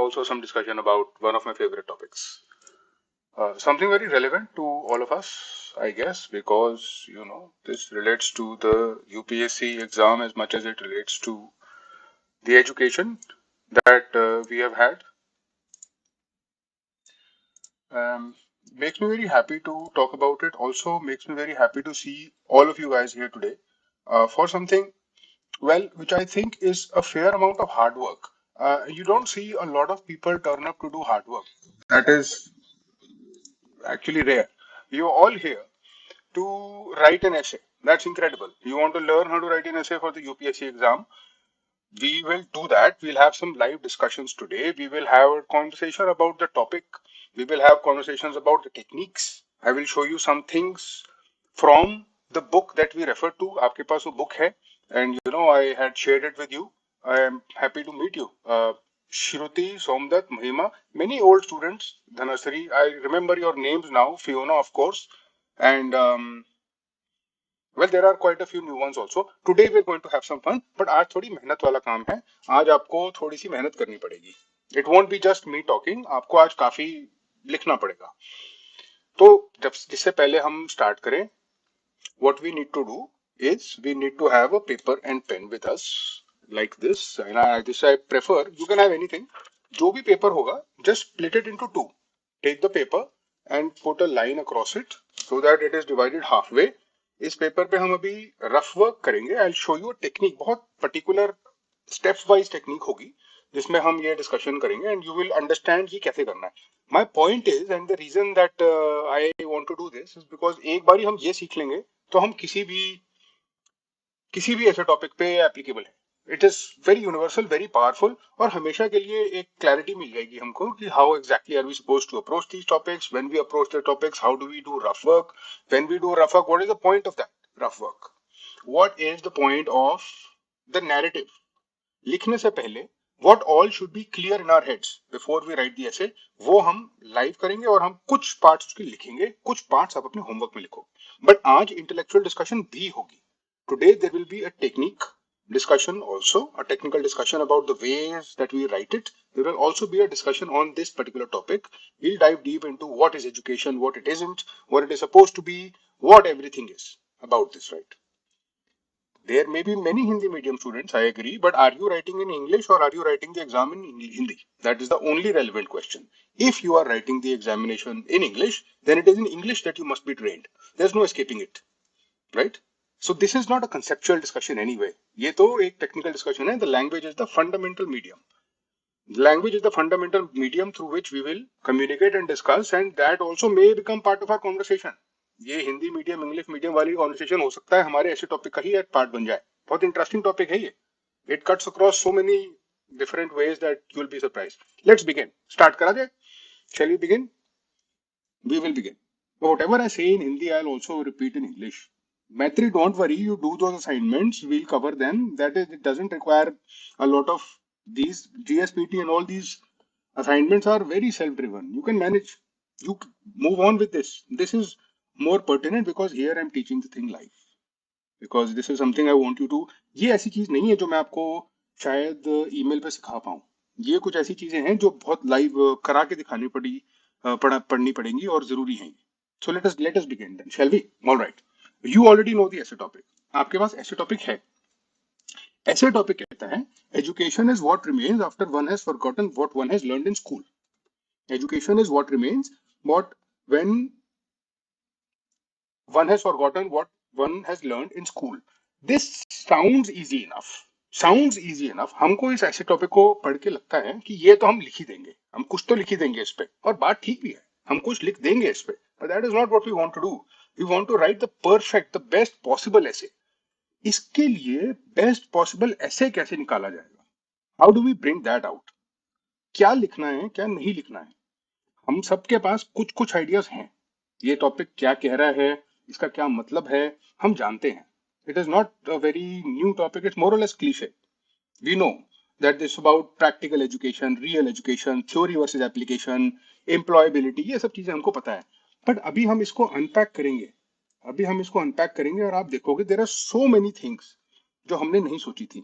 also some discussion about one of my favorite topics. Something very relevant to all of us, I guess, because this relates to the UPSC exam as much as it relates to the education that we have had. Um, Makes me very happy to talk about it. Also, makes me very happy to see all of you guys here today for something, well, which I think is a fair amount of hard work. You don't see a lot of people turn up to do hard work. That is actually rare. You're all here to write an essay. That's incredible. You want to learn how to write an essay for the UPSC exam. We will do that. We'll have some live discussions today. We will have a conversation about the topic. We will have conversations about the techniques. I will show you some things from the book that we refer to. आपके पास वो book है, and I had shared it with you. I am happy to meet you. Shruti, Somdat, Mahima, many old students, Dhanasri. I remember your names now. Fiona, of course, and well, there are quite a few new ones also. Today we're going to have some fun, but आज थोड़ी मेहनत वाला काम है. आज आपको थोड़ी सी मेहनत करनी पड़ेगी. It won't be just me talking. आपको आज काफी लिखना पड़ेगा. तो जब जिससे पहले हम स्टार्ट करें, what we need to do is we need to have a paper and pen with us like this. And this I prefer. You can have anything. जो भी पेपर होगा, just split it into two. Take the paper and put a line across it so that it is divided halfway. इस paper पे हम अभी rough work करेंगे. I show you technique, बहुत particular steps wise technique होगी जिसमें हम ये डिस्कशन करेंगे एंड यू विल अंडरस्टैंड कि कैसे करना है. My point is, and the reason that I want to do this is because एक बार हम ये सीख लेंगे तो हम किसी भी ऐसे टॉपिक पे एप्लीकेबल है. It is very universal, very powerful, और हमेशा के लिए एक क्लैरिटी मिल जाएगी हमको कि how exactly are we suppose to approach these topics. When we approach the topics, how do we do rough work. When we do rough work, what is the point of that rough work. What is the point of the narrative. लिखने से पहले what all should be clear in our heads before we write the essay, वो हम live करेंगे और हम कुछ parts उसके लिखेंगे, कुछ पार्ट्स आप अपने होमवर्क में लिखो. बट आज इंटेलेक्चुअल डिस्कशन भी होगी. Today there will be a technique discussion also, a technical discussion about the ways that we write it. There will also be a discussion on this particular topic. We'll dive deep into what is education, what it isn't, what it is supposed to be, what everything is about this, right? There may be many Hindi medium students, I agree, but are you writing in English or are you writing the exam in Hindi? That is the only relevant question. If you are writing the examination in English, then it is in English that you must be trained. There's no escaping it, right? So this is not a conceptual discussion anyway. ये तो एक technical discussion है. The language is the fundamental medium. Language is the fundamental medium through which we will communicate and discuss, and that also may become part of our conversation. ये Hindi medium English medium वाली conversation हो सकता है हमारे ऐसे topic का ही एक part बन जाए. बहुत इंटरेस्टिंग टॉपिक है ये. It cuts across so many different ways that you will be surprised. Let's begin. Start करा दे. Shall we begin? We will begin. Whatever I say in Hindi I will also repeat in English. Maitri, don't worry, you do those assignments, we'll cover them. That is, it doesn't require a lot of these GSPT and all these assignments are very self-driven. You can manage. You move on with this. This is more pertinent because here I'm teaching the thing live. Because this is something I want you to. ये ऐसी चीज नहीं है जो मैं आपको शायद email पे सिखा पाऊँ. ये कुछ ऐसी चीजें हैं जो बहुत लाइव करा के दिखानी पढ़नी पड़ेंगी और जरूरी हैं. So let us begin then, shall we? All right. You already know the essay topic. आपके पास essay topic है. Essay topic कहता है education is what remains after one has forgotten what one has learned in school. Education is what remains when one has forgotten what one has learned in school. This sounds easy enough. Sounds easy enough. हमको इस ऐसे topic को पढ़ के लगता है कि ये तो हम लिख ही देंगे. हम कुछ तो लिख ही देंगे इस पे. और बात ठीक भी है. हम कुछ लिख देंगे इस पे. But that is not what we want to do. We want to write the perfect, the best possible essay. इसके लिए बेस्ट पॉसिबल ऐसे कैसे निकाला जाएगा? How do we bring that out? क्या लिखना है, क्या नहीं लिखना है? हम सबके पास कुछ कुछ आइडियाज हैं. ये टॉपिक क्या कह रहा है, इसका क्या मतलब है, हम जानते हैं. It is not a very new topic. It's more or less cliche. We know that this about practical education, real education, theory versus application, employability, ये सब चीजें हमको पता है. बट अभी हम इसको अनपैक करेंगे और आप देखोगे there are so many things जो हमने नहीं सोची थी.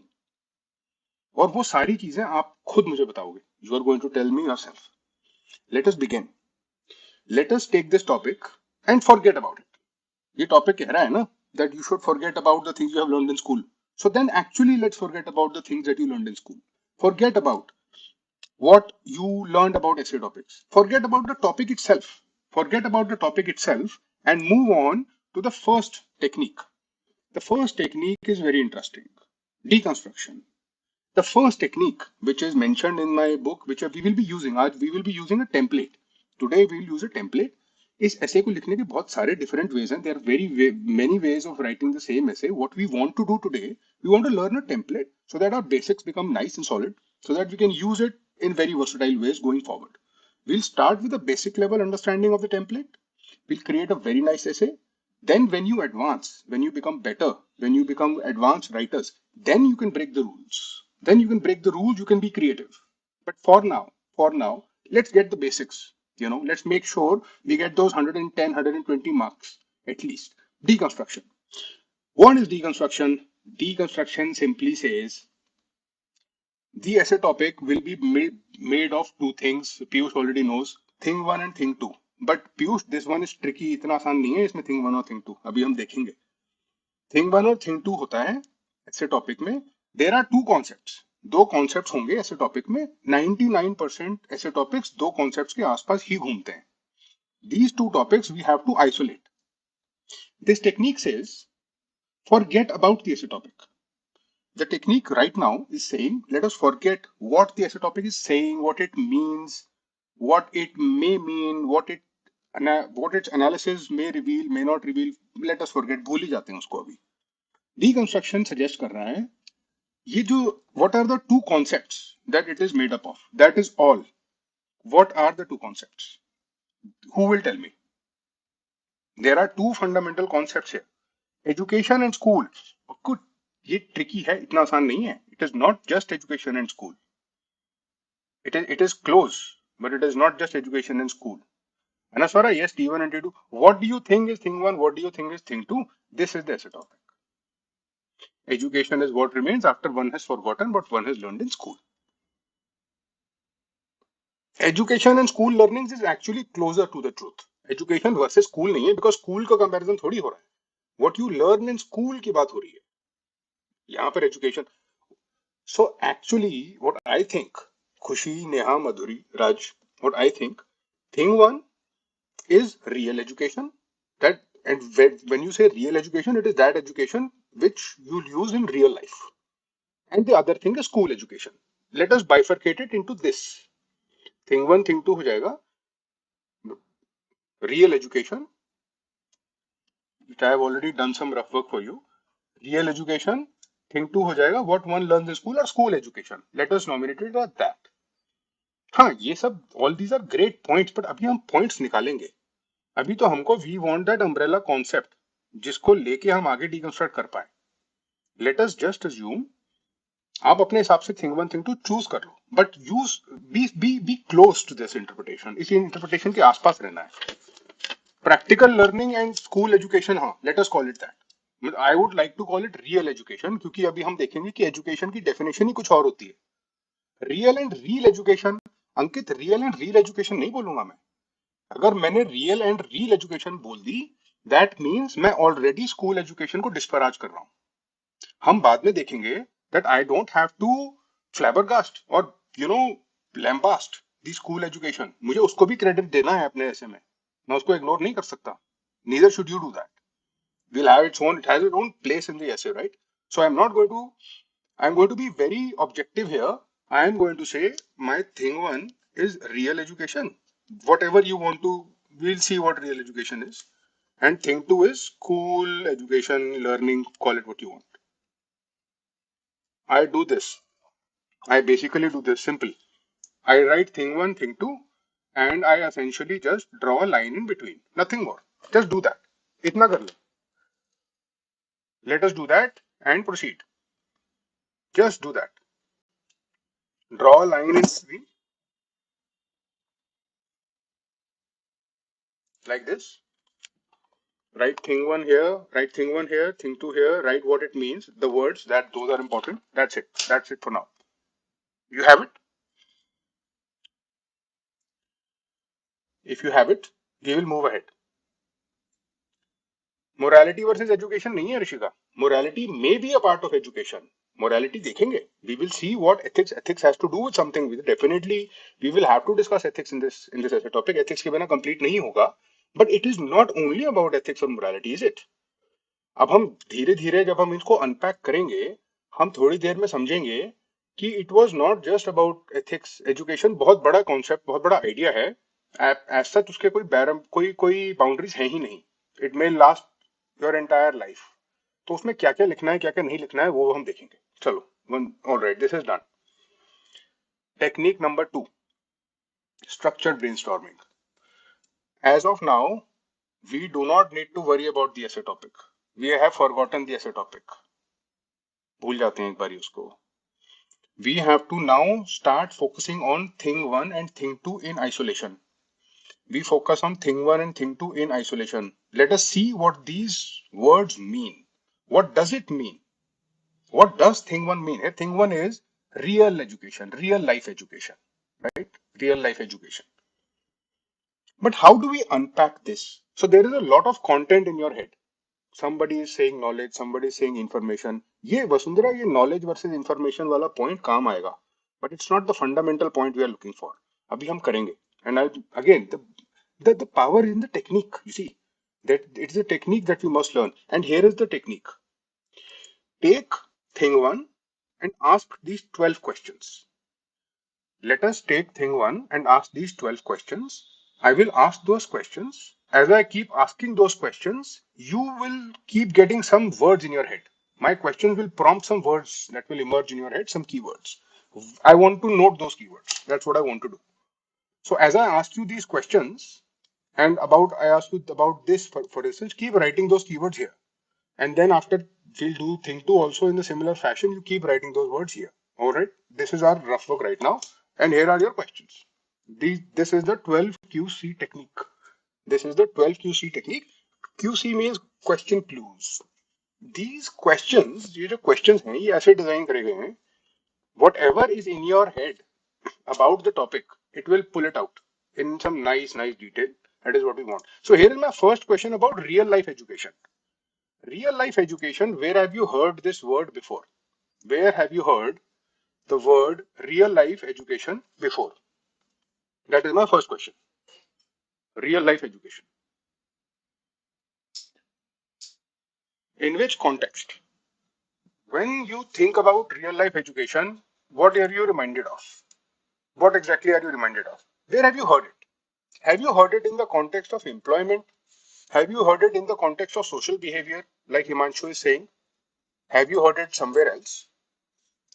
और वो सारी चीजें आप खुद मुझे बताओगे. You are going to tell me yourself. Let us begin. Let us take this topic and forget about it. ये topic कह रहा है ना that you should forget about the things you have learned in school. So then actually let's forget about the things that you learned in school. Forget about what you learned about essay topics. Forget about the topic itself. Forget about the topic itself and move on to the first technique. The first technique is very interesting. Deconstruction. The first technique, which is mentioned in my book, which we will be using, आज we will be using a template. Today we will use a template. इस essay को लिखने के बहुत सारे different ways हैं. There are many ways of writing the same essay. What we want to do today, we want to learn a template so that our basics become nice and solid, so that we can use it in very versatile ways going forward. We'll start with a basic level understanding of the template. We'll create a very nice essay. Then when you advance, when you become better, when you become advanced writers, then you can break the rules. Then you can break the rules, you can be creative. But for now, let's get the basics. Let's make sure we get those 110, 120 marks at least. Deconstruction. What is deconstruction? Deconstruction simply says the essay topic will be made of two things. Piyush already knows. Thing one and thing two. But Piyush, this one is tricky. इतना आसान नहीं है इसमें thing one और thing two. अभी हम देखेंगे. Thing one और thing two होता है ऐसे टॉपिक में. There are two concepts. दो कॉन्सेप्ट्स होंगे ऐसे टॉपिक में. 99% ऐसे टॉपिक्स दो कॉन्सेप्ट्स के आसपास ही घूमते हैं. These two topics we have to isolate. This technique says forget about the essay topic. The technique right now is saying let us forget what the essay topic is saying, what it means, what it may mean, what its analysis may reveal, may not reveal. Let us forget. भूल ही जाते हैं उसको अभी. Deconstruction suggest कर रहा है ये जो what are the two concepts that it is made up of? That is all. What are the two concepts? Who will tell me? There are two fundamental concepts here. Education and school. Good. ये tricky है, इतना आसान नहीं है. It is not just education and school. It is close, but it is not just education and school. Anaswara, yes, T1 and T2. What do you think is thing one? What do you think is thing two? This is the essay topic. Education is what remains after one has forgotten what one has learned in school. Education and school learnings is actually closer to the truth. Education versus school नहीं है, because school का comparison थोड़ी हो रहा है. What you learn in school की बात हो रही है. यहाँ पर education. So actually, what I think, Khushi, Neha, Madhuri, Raj, what I think, thing one is real education. That, and when you say real education, it is that education which you'll use in real life. And the other thing is school education. Let us bifurcate it into this. Thing one, thing two हो जाएगा real education, which I have already done some rough work for you. Real education. Thing two हो जाएगा what one learns in school or school education. Let us nominate it as that. हाँ, ये सब all these are great points, but अभी हम points निकालेंगे. अभी तो हमको we want that umbrella concept जिसको लेके हम आगे deconstruct कर पाए. Let us just assume आप अपने हिसाब से thing one thing two choose कर लो, but use be close to this interpretation. इसी इंटरप्रिटेशन के आसपास रहना है. Practical learning and school education, हाँ, let us call it that. I would like to call it real education, क्योंकि अभी हम देखेंगे कि एजुकेशन की डेफिनेशन ही कुछ और होती है. Real and real education, Ankit, real and real education नहीं बोलूंगा मैं. अगर मैंने रियल एंड रियल एजुकेशन बोल दी, दैट मीन्स मैं ऑलरेडी स्कूल एजुकेशन को डिस्पराज कर रहा हूं. हम बाद में देखेंगे that I don't have to flabbergast or lambast the school education. मुझे उसको भी क्रेडिट देना है अपने ऐसे में. मैं उसको इग्नोर नहीं कर सकता. Neither should you do that. It has its own place in the essay, right? So I'm going to be very objective here. I am going to say my thing one is real education. Whatever you want to, we'll see what real education is. And thing two is school education, learning, call it what you want. I do this. I basically do this simple. I write thing one, thing two, and I essentially just draw a line in between. Nothing more. Just do that. Itna kar lo. Let us do that and proceed. Just do that. Draw a line in between. Like this. Write thing one here, write thing one here, thing two here, write what it means, the words, those are important. That's it. That's it for now. You have it? If you have it, we will move ahead. Morality versus education नहीं है Rishika. Morality may be a part of education. Morality देखेंगे. We will see what ethics has to do with something. Definitely we will have to discuss ethics in this ऐसे topic. Ethics के बिना complete नहीं होगा. But it is not only about ethics और morality, is it? अब हम धीरे धीरे जब हम इसको अनपैक करेंगे, हम थोड़ी देर में समझेंगे कि it was not just about ethics. Education बहुत बड़ा कॉन्सेप्ट, बहुत बड़ा आइडिया है. एज सच उसके कोई बाउंड्रीज है ही नहीं. It may last your entire life. तो उसमें क्या क्या लिखना है, क्या क्या नहीं लिखना है, वो हम देखेंगे. चलो, alright, this is done. Technique number 2, structured brainstorming. As of now we do not need to worry about the essay topic. We have forgotten the essay topic. भूल जाते हैं एक बारी उसको. We have to now start focusing on thing 1 and thing 2 in isolation. We focus on thing 1 and thing 2 in isolation. Let us see what these words mean. What does it mean? What does thing 1 mean? Thing 1 is real education, real life education, right? Real life education. But how do we unpack this? So there is a lot of content in your head. Somebody is saying knowledge, somebody is saying information. ये वसुंधरा, ये knowledge versus information वाला point काम आएगा. But it's not the fundamental point we are looking for. अभी हम करेंगे. And again, the power is in the technique. You see, that it's a technique that we must learn. And here is the technique. Take thing 1 and ask these 12 questions. Let us take thing 1 and ask these 12 questions. I will ask those questions. As I keep asking those questions, you will keep getting some words in your head. My questions will prompt some words that will emerge in your head, some keywords. I want to note those keywords. That's what I want to do. So as I ask you these questions, and I ask you about this, for instance, keep writing those keywords here. And then after we'll do thing 2 also in the similar fashion, you keep writing those words here. All right. This is our rough work right now. And here are your questions. This is the 12QC technique. This is the 12QC technique. QC means question clues. These questions, ये जो questions हैं, ये ऐसे design करे गए हैं. Whatever is in your head about the topic, it will pull it out in some nice detail. That is what we want. So here is my first question about real life education. Real life education, where have you heard this word before? Where have you heard the word real life education before? That is my first question. Real life education. In which context? When you think about real life education, what are you reminded of? What exactly are you reminded of? Where have you heard it? Have you heard it in the context of employment? Have you heard it in the context of social behavior, like Himanshu is saying? Have you heard it somewhere else?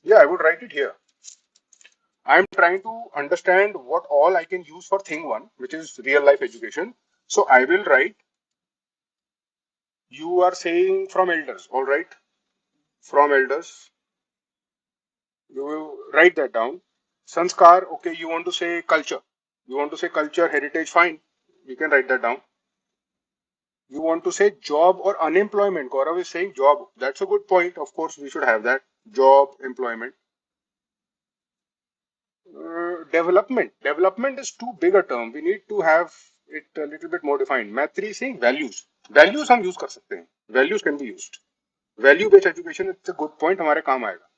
Yeah, I would write it here. I'm trying to understand what all I can use for thing 1, which is real life education. So I will write, you are saying from elders, all right? From elders. You will write that down. Sanskar, okay, you want to say culture. You want to say culture, heritage, fine. You can write that down. You want to say job or unemployment. Gaurav is saying job. That's a good point. Of course, we should have that. Job, employment. Development. Development is too big a term. We need to have it a little bit more defined. Maitri is saying values. Values हम use कर सकते हैं. Values can be used. Value based education, it's a good point. हमारे काम आएगा.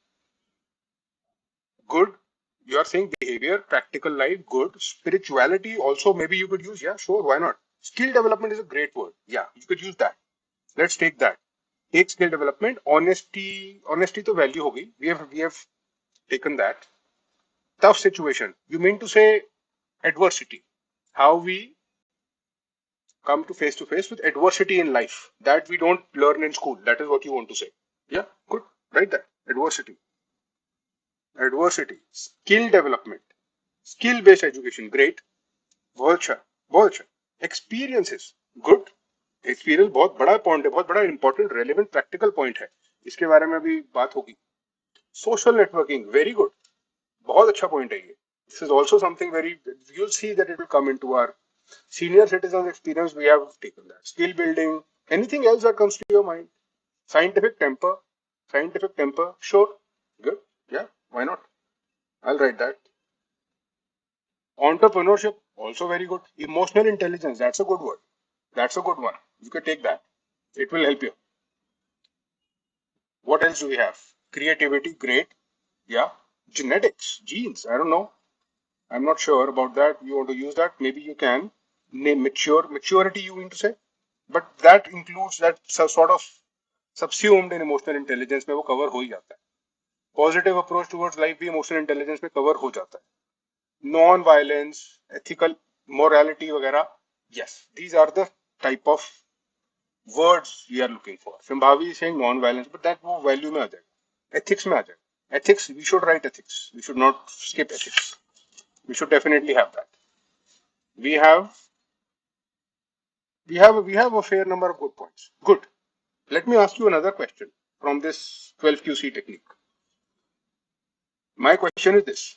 Good. You are saying behavior, practical life, good. Spirituality also maybe you could use. Yeah, sure. Why not? Skill development is a great word. Yeah, you could use that. Let's take that. Take skill development. Honesty. Honesty to value होगी. We have taken that. Tough situation. You mean to say adversity. How we come to face with adversity in life that we don't learn in school. That is what you want to say. Yeah, good. Write that. Adversity. Adversity. Skill development. Skill based education. Great. बहुत अच्छा, बहुत अच्छा. Experiences. Good. Experience बहुत बड़ा point है, बहुत बड़ा important relevant practical point है. इसके बारे में अभी बात होगी. Social networking. Very good. बहुत अच्छा पॉइंट है ये. This is also something very, you'll see that it will come into our senior citizens experience. We have taken that. Skill building. Anything else that comes to your mind? Scientific temper. Scientific temper. Sure. Good. Yeah. Why not? I'll write that. Entrepreneurship, also very good. Emotional intelligence, that's a good word. That's a good one. You can take that. It will help you. What else do we have? Creativity, great. Yeah. Genetics, genes, I don't know. I'm not sure about that. You want to use that? Maybe you can. Name maturity, you mean to say? But that includes that sort of subsumed in emotional intelligence में वो cover हो ही जाता है. Positive approach towards life भी emotional intelligence में cover हो जाता है. Non-violence, ethical morality वगैरह. Yes, these are the type of words we are looking for. Shambhavi is saying non-violence, but that वो value में आ जाएगा. Ethics में आ जाएगा. Ethics, we should write ethics. We should not skip ethics. We should definitely have that. We have we have a fair number of good points. Good. Let me ask you another question from this 12QC technique. My question is this.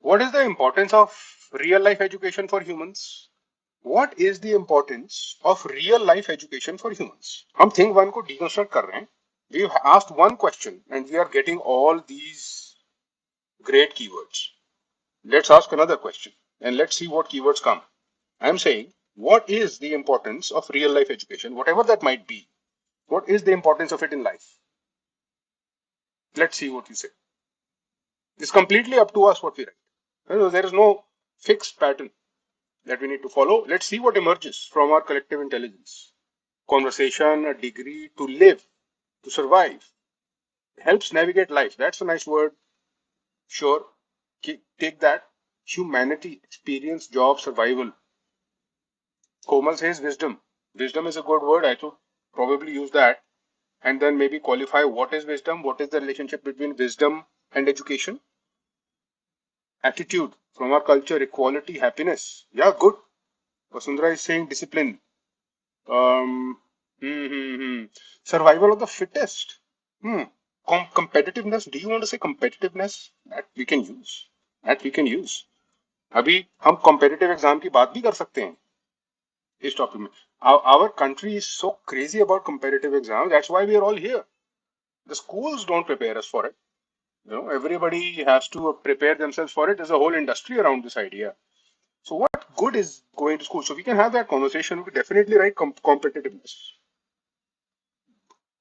What is the importance of real life education for humans? What is the importance of real life education for humans? हम thing one को deconstruct कर रहे हैं. We've asked one question and we are getting all these great keywords. Let's ask another question and let's see what keywords come. I'm saying, what is the importance of real life education, whatever that might be? What is the importance of it in life? Let's see what you say. It's completely up to us what we write. There is no fixed pattern that we need to follow. Let's see what emerges from our collective intelligence. Conversation, a degree, to live, to survive, helps navigate life. That's a nice word. Sure. Take that. Humanity, experience, job, survival. Komal says wisdom. Wisdom is a good word. I should probably use that. And then maybe qualify what is wisdom, what is the relationship between wisdom and education. Attitude from our culture, equality, happiness. Yeah, good. Vasundhara is saying discipline. Um, Survival of the fittest. Competitiveness. Do you want to say competitiveness? That we can use. That we can use. अभी हम competitive exam की बात भी कर सकते हैं इस topic में. Our country is so crazy about competitive exams. That's why we are all here. The schools don't prepare us for it. Everybody has to prepare themselves for it. There's a whole industry around this idea. So what good is going to school? So we can have that conversation. We could definitely write competitiveness.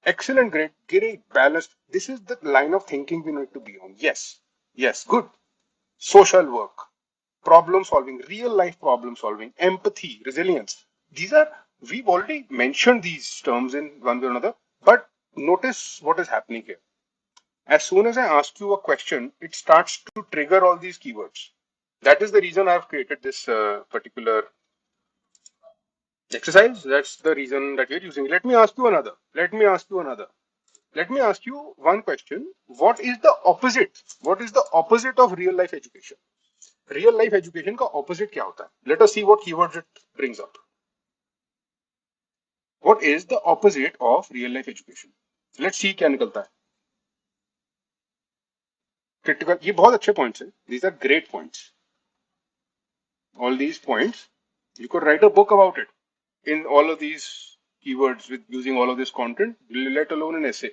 Excellent, great, balanced. This is the line of thinking we need to be on. Yes, good. Social work, problem solving, real life problem solving, empathy, resilience. We've already mentioned these terms in one way or another, but notice what is happening here. As soon as I ask you a question, it starts to trigger all these keywords. That is the reason I've created this particular exercise. That's the reason that we're using. Let me ask you another. Let me ask you one question. What is the opposite? What is the opposite of real life education? Real life education का opposite क्या होता है? Let us see what keywords it brings up. What is the opposite of real life education? Let's see क्या निकलता है. Critical. ये बहुत अच्छे points हैं. These are great points. All these points, you could write a book about it in all of these keywords with using all of this content, let alone an essay.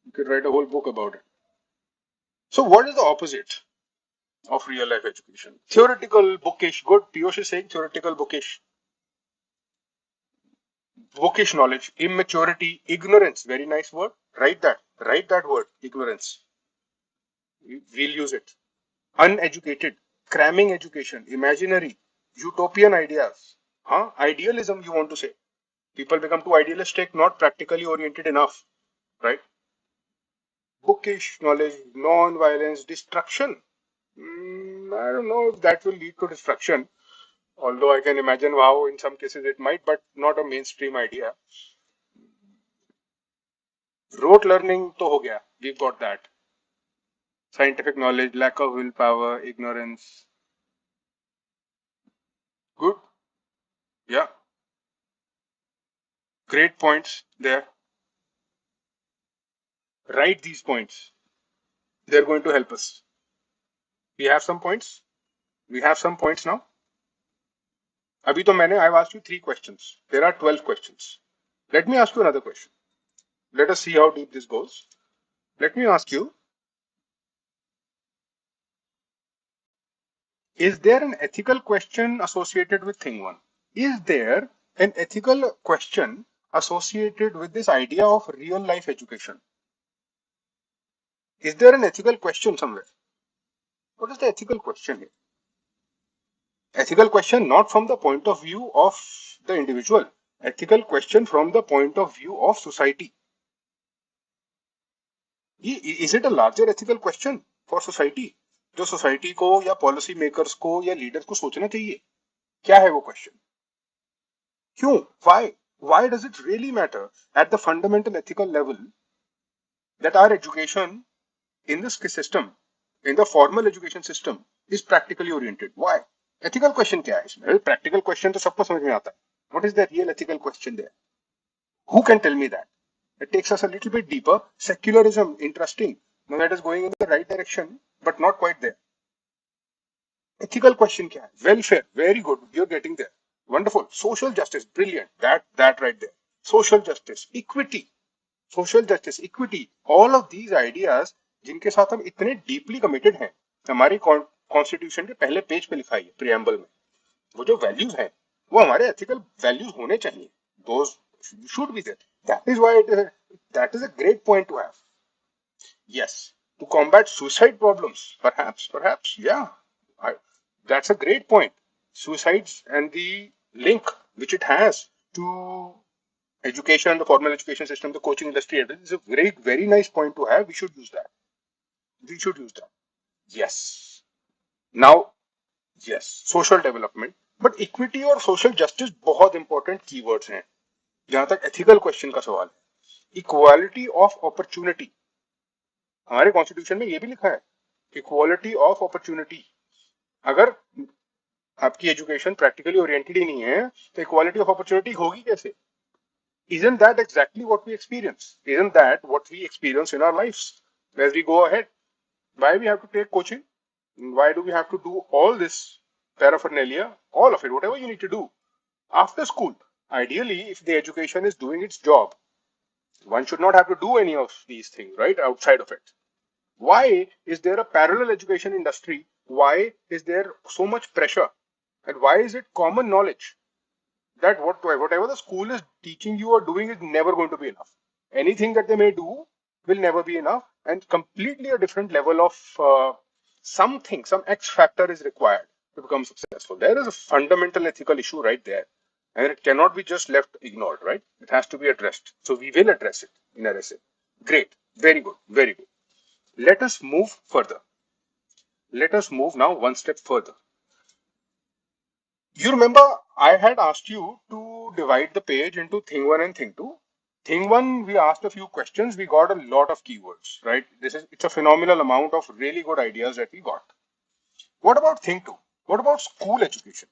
You could write a whole book about it. So what is the opposite of real life education? Theoretical, bookish. Good. Piyush is saying theoretical, bookish. Bookish knowledge, immaturity, ignorance. Very nice word. Write that. Write that word, ignorance. We'll use it. Uneducated, cramming education, imaginary, utopian ideas. Idealism, you want to say. People become too idealistic, not practically oriented enough, right? Bookish knowledge, non-violence, destruction. I don't know if that will lead to destruction, although I can imagine how in some cases it might, but not a mainstream idea. Rote learning to ho gaya. We've got that. Scientific knowledge, lack of willpower, ignorance. Good. Yeah. Great points there. Write these points. They're going to help us. We have some points. We have some points now. अभी तो मैंने I've asked you 3 questions. There are 12 questions. Let me ask you another question. Let us see how deep this goes. Let me ask you, Is there an ethical question associated with thing one? Is there an ethical question associated with this idea of real life education? Is there an ethical question somewhere? What is the ethical question here? Ethical question not from the point of view of the individual. Ethical question from the point of view of society. Is it a larger ethical question for society? जो society को या policy makers को या leader को सोचना चाहिए, क्या है वो क्वेश्चन? क्यों? Why does it really matter at the fundamental ethical level that our education in this system, in the formal education system, is practically oriented? Why? Ethical question क्या है इसमें? Practical question तो सबको समझ में आता है. What is the real ethical question there? Who can tell me that? It takes us a little bit deeper. Secularism, interesting. Now that is going in the right direction, but not quite there. Ethical question क्या है? Welfare, very good. You're getting there. Wonderful. Social justice, brilliant. That right there. Social justice, equity. Social justice, equity. All of these ideas जिनके साथ हम इतने deeply committed हैं, हमारी constitution के पहले पेज पे लिखा है प्रियम्बल में, वो जो वैल्यूज हैं वो हमारे एथिकल वैल्यूज होने चाहिए. Those should be there. That is why that is a great point to have. Yes, to combat suicide problems, perhaps, yeah. That's a great point. Suicides and the link which it has to education, the formal education system, the coaching industry, is a very nice point to have. We should use that. Yes. Now, yes, social development, but equity और social justice बहुत important keywords हैं. जहां तक ethical question का सवाल है, equality of opportunity, हमारे constitution में ये भी लिखा है, इक्वालिटी ऑफ अपॉर्चुनिटी. अगर आपकी एजुकेशन प्रैक्टिकली ओरिएंटेड ही नहीं है तो इक्वालिटी ऑफ अपॉर्चुनिटी होगी कैसे? Isn't that exactly what we experience? Isn't that what we experience in our lives as we go ahead? Why we have to take coaching? Why do we have to do all this paraphernalia, all of it, whatever you need to do after school? Ideally, if the education is doing its job, one should not have to do any of these things, right, outside of it. Why is there a parallel education industry? Why is there so much pressure? And why is it common knowledge that whatever the school is teaching you or doing is never going to be enough? Anything that they may do will never be enough, and completely a different level of something, some X factor is required to become successful. There is a fundamental ethical issue right there, and it cannot be just left ignored, right? It has to be addressed. So we will address it in our essay. Great, very good, very good. Let us move further. Let us move now one step further. You remember I had asked you to divide the page into thing one and thing two. Thing one, we asked a few questions. We got a lot of keywords, right? It's a phenomenal amount of really good ideas that we got. What about thing two? What about school education?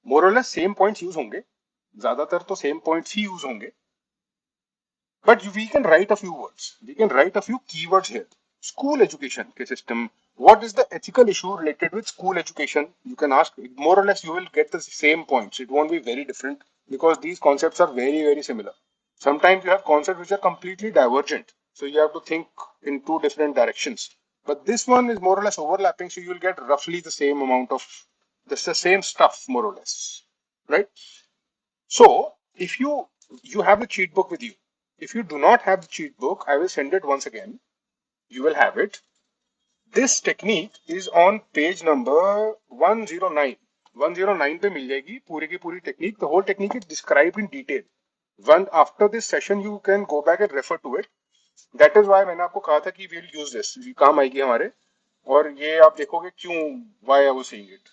More or less same points use होंगे. ज़्यादातर तो same points ही use होंगे. But we can write a few words. We can write a few keywords here. School education system. What is the ethical issue related with school education? You can ask. More or less, you will get the same points. It won't be very different because these concepts are very similar. Sometimes you have concepts which are completely divergent. So you have to think in two different directions. But this one is more or less overlapping. So you will get roughly the same amount of the same stuff, more or less, right? So if you have the cheat book with you. If you do not have the cheat book, I will send it once again. You will have it. This technique is on page number 109. 109 पे मिल जाएगी पूरी की पूरी technique. The whole technique is described in detail. After this session, you can go back and refer to it. That is why मैंने आपको कहा था कि we'll use this. ये काम आएगी हमारे. और ये आप देखोगे क्यों, why I was saying it.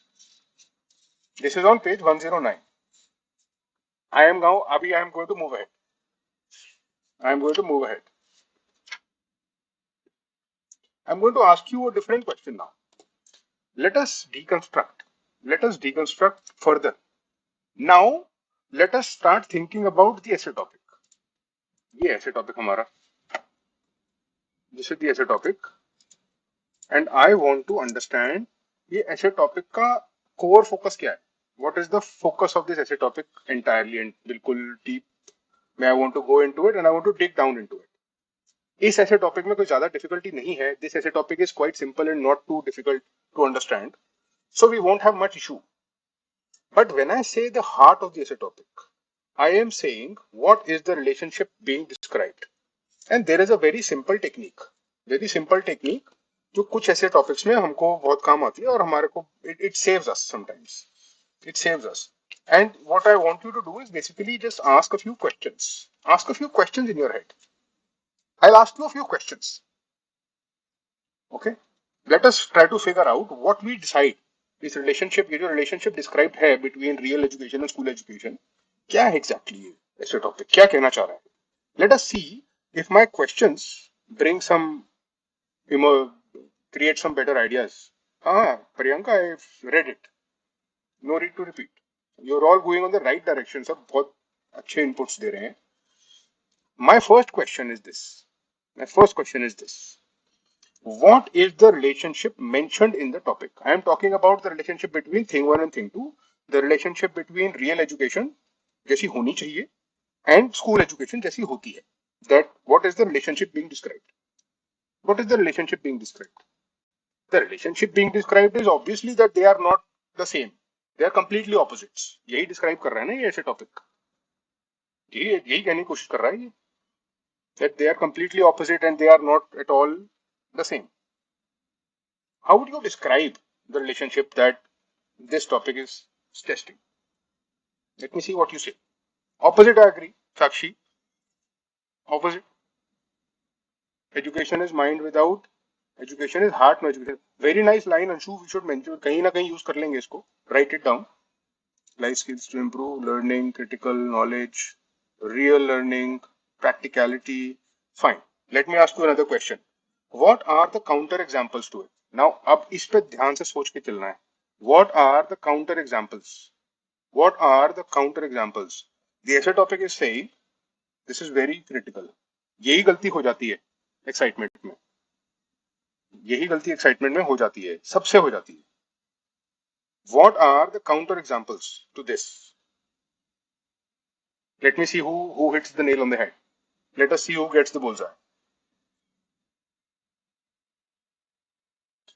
This is on page 109. I am going to move ahead. I'm going to ask you a different question now. Let us deconstruct further. Now, let us start thinking about the essay topic. ये essay topic हमारा. This is the essay topic. And I want to understand ये essay topic का core focus क्या है? What is the focus of this essay topic entirely and बिल्कुल deep? I want to go into it and I want to dig down into it. इस ऐसे topic में कोई ज्यादा डिफिकल्टी नहीं है. दिस ऐसे topic is quite simple and not too difficult to understand. So we won't have much issue. But when I say the heart of the essay topic, I am saying what is the relationship being described. And there is a very simple technique जो कुछ ऐसे topics में हमको बहुत काम आती है और हमारे को it saves us sometimes. It saves us. And what I want you to do is basically just ask a few questions. Ask a few questions in your head. I'll ask you a few questions. Okay? Let us try to figure out what we decide. इस relationship ये जो relationship describe है between real education and school education क्या है exactly ये ऐसे topic क्या कहना चाह रहा है let us see if my questions bring some create some better ideas. Priyanka, I've read it. No need to repeat. You're all going on the right direction. सब बहुत अच्छे inputs दे रहे हैं. My first question is this. What is the relationship mentioned in the topic? I am talking about the relationship between thing one and thing two. The relationship between real education जैसी होनी चाहिए and school education जैसी होती है. That what is the relationship being described? What is the relationship being described? The relationship being described is obviously that they are not the same. They are completely opposites. यही describe कर रहा है ना ये ऐसे topic. यही कहने की कोशिश कर रहा है ये. That they are completely opposite and they are not at all the same. How would you describe the relationship that this topic is testing? Let me see what you say. Opposite, I agree. Sakshi. Opposite. Education is mind without. Education is heart, no education. Very nice line, Anshu. We should mention. कहीं ना कहीं use कर लेंगे इसको. Write it down. Life skills to improve, learning, critical knowledge, real learning, practicality. Fine. Let me ask you another question. What are the counter examples to it? Now, अब इस पे ध्यान से सोच के चलना है. What are the counter examples? What are the counter examples? The essay topic is saying this is very critical. यही गलती हो जाती है एक्साइटमेंट में. यही गलती एक्साइटमेंट में हो जाती है. सबसे हो जाती है. What are the counter examples to this? Let me see who hits the nail on the head. Let us see who gets the bullseye.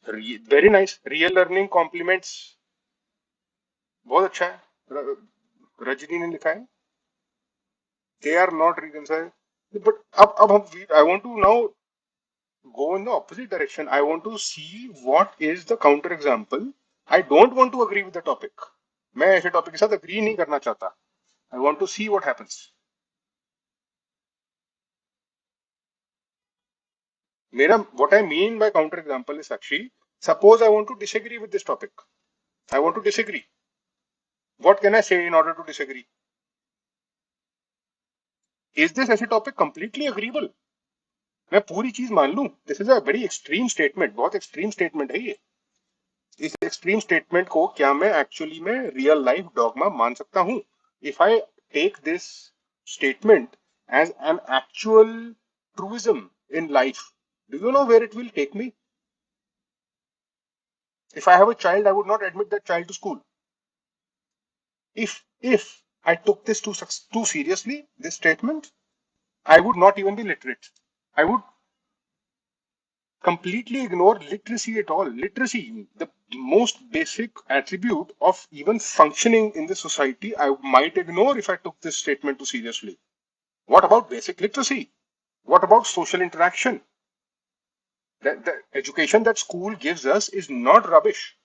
Very nice. Real learning complements. बहुत अच्छा है. रजनी ने लिखा है. They are not reconciled. But अब हम I want to now go in the opposite direction. I want to see what is the counter example. I don't want to agree with the topic. मैं ऐसे topic के साथ agree नहीं करना चाहता. I want to see what happens. What I mean by counter example is actually, suppose I want to disagree with this topic. I want to disagree. What can I say in order to disagree? Is this ऐसे topic completely agreeable? मैं पूरी चीज मान लूं. This is a very extreme statement. बहुत extreme statement है ये. इस एक्सट्रीम स्टेटमेंट को क्या मैं एक्चुअली में रियल लाइफ डॉगमा मान सकता हूं? If I take this statement as an actual truism in life, do you know where it will take me? If I have a child, I would not admit that child to school. If I took this too seriously, this statement, I would not even be literate. I would completely ignore literacy at all. Literacy, the most basic attribute of even functioning in the society, I might ignore if I took this statement too seriously. What about basic literacy? What about social interaction? The education that school gives us is not rubbish.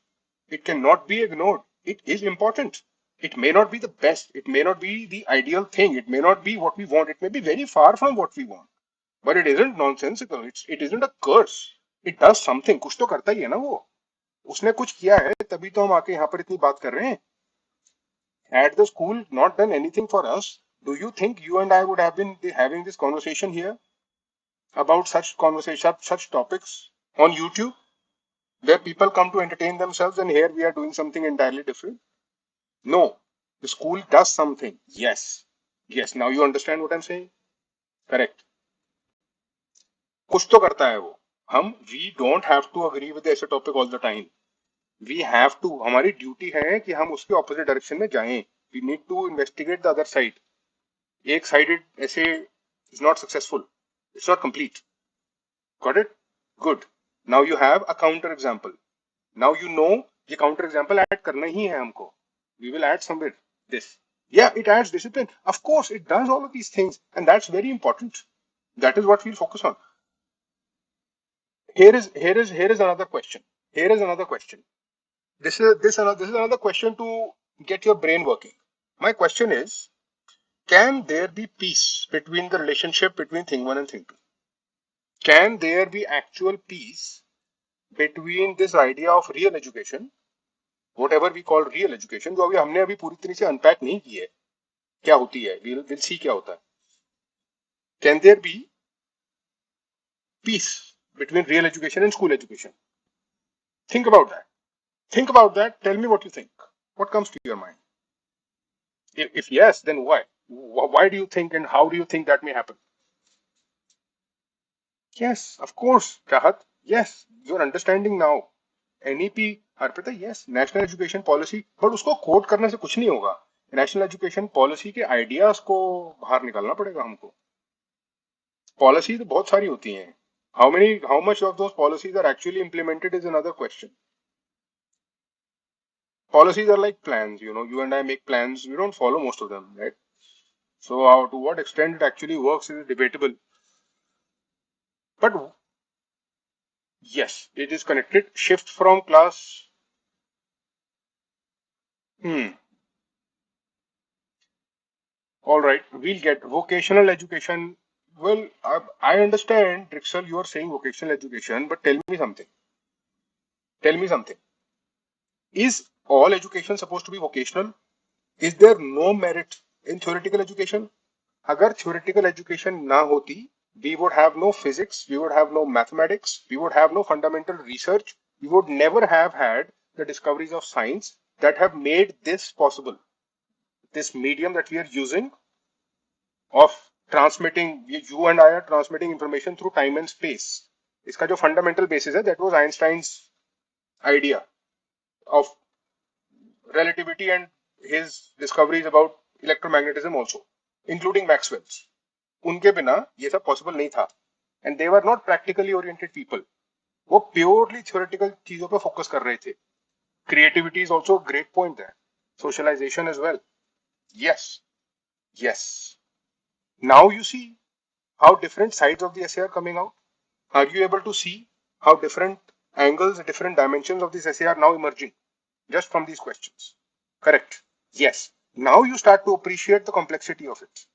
It cannot be ignored. It is important. It may not be the best. It may not be the ideal thing. It may not be what we want. It may be very far from what we want. But it isn't nonsensical. It isn't a curse. It does something. कुछ तो करता ही है ना वो. उसने कुछ किया है तभी तो हम आके यहाँ पर इतनी बात कर रहे हैं. Had the school not done anything for us, do you think you and I would have been having this conversation here about such topics on YouTube, where people come to entertain themselves, and here we are doing something entirely different? No, the school does something. Yes. Now you understand what I'm saying? Correct. कुछ तो करता है वो. We don't have to agree with ऐसे topic all the time. We have to. हमारी duty है कि हम उसके opposite direction में जाएं. We need to investigate the other side. एक sided essay is not successful. It's not complete. Got it? Good. Now you have a counter example. Now you know ये counter example add करना ही है हमको. We will add somewhere this. Yeah, it adds discipline. Of course, it does all of these things, and that's very important. That is what we'll focus on. Here is another question. Here is another question. This is another question to get your brain working. My question is, can there be peace between the relationship between thing one and thing two? Can there be actual peace between this idea of real education, whatever we call real education, जो हमने अभी पूरी तरह से unpack नहीं की है, क्या होती है? We'll see क्या होता है. Can there be peace between real education and school education? Think about that. Think about that. Tell me what you think. What comes to your mind? If yes, then why? Why do you think and how do you think that may happen? Yes, of course, Chahat. Yes, you're understanding now. NEP, Harprita, yes, National Education Policy, but उसको coat करने से कुछ नहीं होगा. National education policy के ideas को बाहर निकालना पड़ेगा हमको. पॉलिसी तो बहुत सारी होती हैं. How much of those policies are actually implemented is another question. Policies are like plans, you and I make plans, we don't follow most of them, right? So to what extent it actually works is debatable. But yes, it is connected. Shift from class. All right, we'll get vocational education. Well, I understand, Drixel, you are saying vocational education, but tell me something. Tell me something. Is all education supposed to be vocational? Is there no merit in theoretical education? अगर theoretical education ना होती, we would have no physics, we would have no mathematics, we would have no fundamental research, we would never have had the discoveries of science that have made this possible. This medium that we are using of transmitting, you and I are transmitting information through time and space. इसका जो fundamental basis है, that was Einstein's idea of relativity and his discoveries about electromagnetism also, including Maxwell's. उनके बिना ये सब possible नहीं था. And they were not practically oriented people. वो प्योरली थ्योरेटिकल चीजों पे फोकस कर रहे थे. Creativity is also great point there. Socialisation as well. Yes, yes. Now you see how different sides of the essay are coming out. Are you able to see how different angles, different dimensions of this essay are now emerging just from these questions? Correct. Yes. Now you start to appreciate the complexity of it.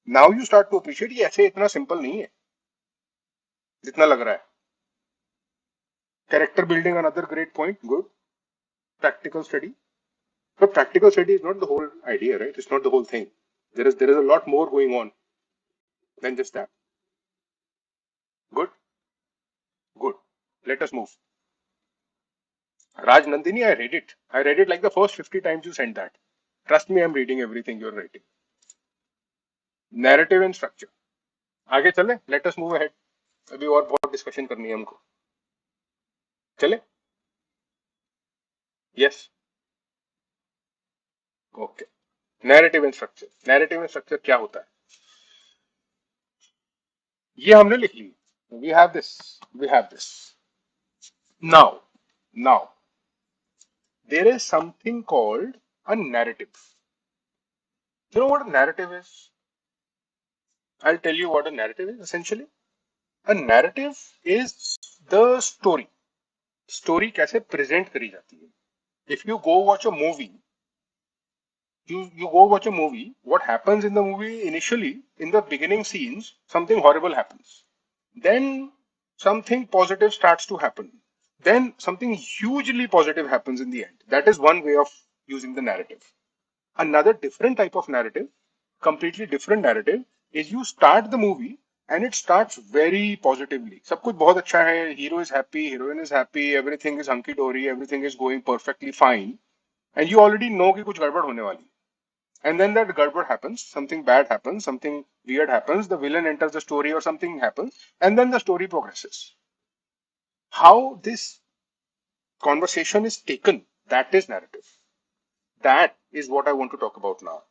Now you start to appreciate ये ऐसे इतना simple नहीं है जितना लग रहा है. Character building, another great point. Good. Practical study. But practical study is not the whole idea, right? It's not the whole thing. There is a lot more going on than just that. Good. Good. Let us move. Raj Nandini, I read it. I read it like the first 50 times you sent that. Trust me, I'm reading everything you're writing. Narrative and structure. आगे चले. Let us move ahead. अभी और बहुत discussion करनी है हमको. चले. Yes. Okay. Narrative and structure. Narrative and structure क्या होता है? ये हमने लिख ली. We have this. We have this. Now, there is something called a narrative. You know what a narrative is? I'll tell you what a narrative is essentially. A narrative is the story. Story कैसे present करी जाती है. If you go watch a movie, you go watch a movie, what happens in the movie initially, in the beginning scenes, something horrible happens. Then something positive starts to happen. Then something hugely positive happens in the end. That is one way of using the narrative. Another different type of narrative, completely different narrative, is you start the movie and it starts very positively. सब कुछ बहुत अच्छा है, hero is happy, heroine is happy, everything is hunky dory, everything is going perfectly fine, and you already know कि कुछ गड़बड़ होने वाली. And then that gadbad happens, something bad happens, something weird happens, the villain enters the story or something happens, and then the story progresses. How this conversation is taken, that is narrative. That is what I want to talk about now.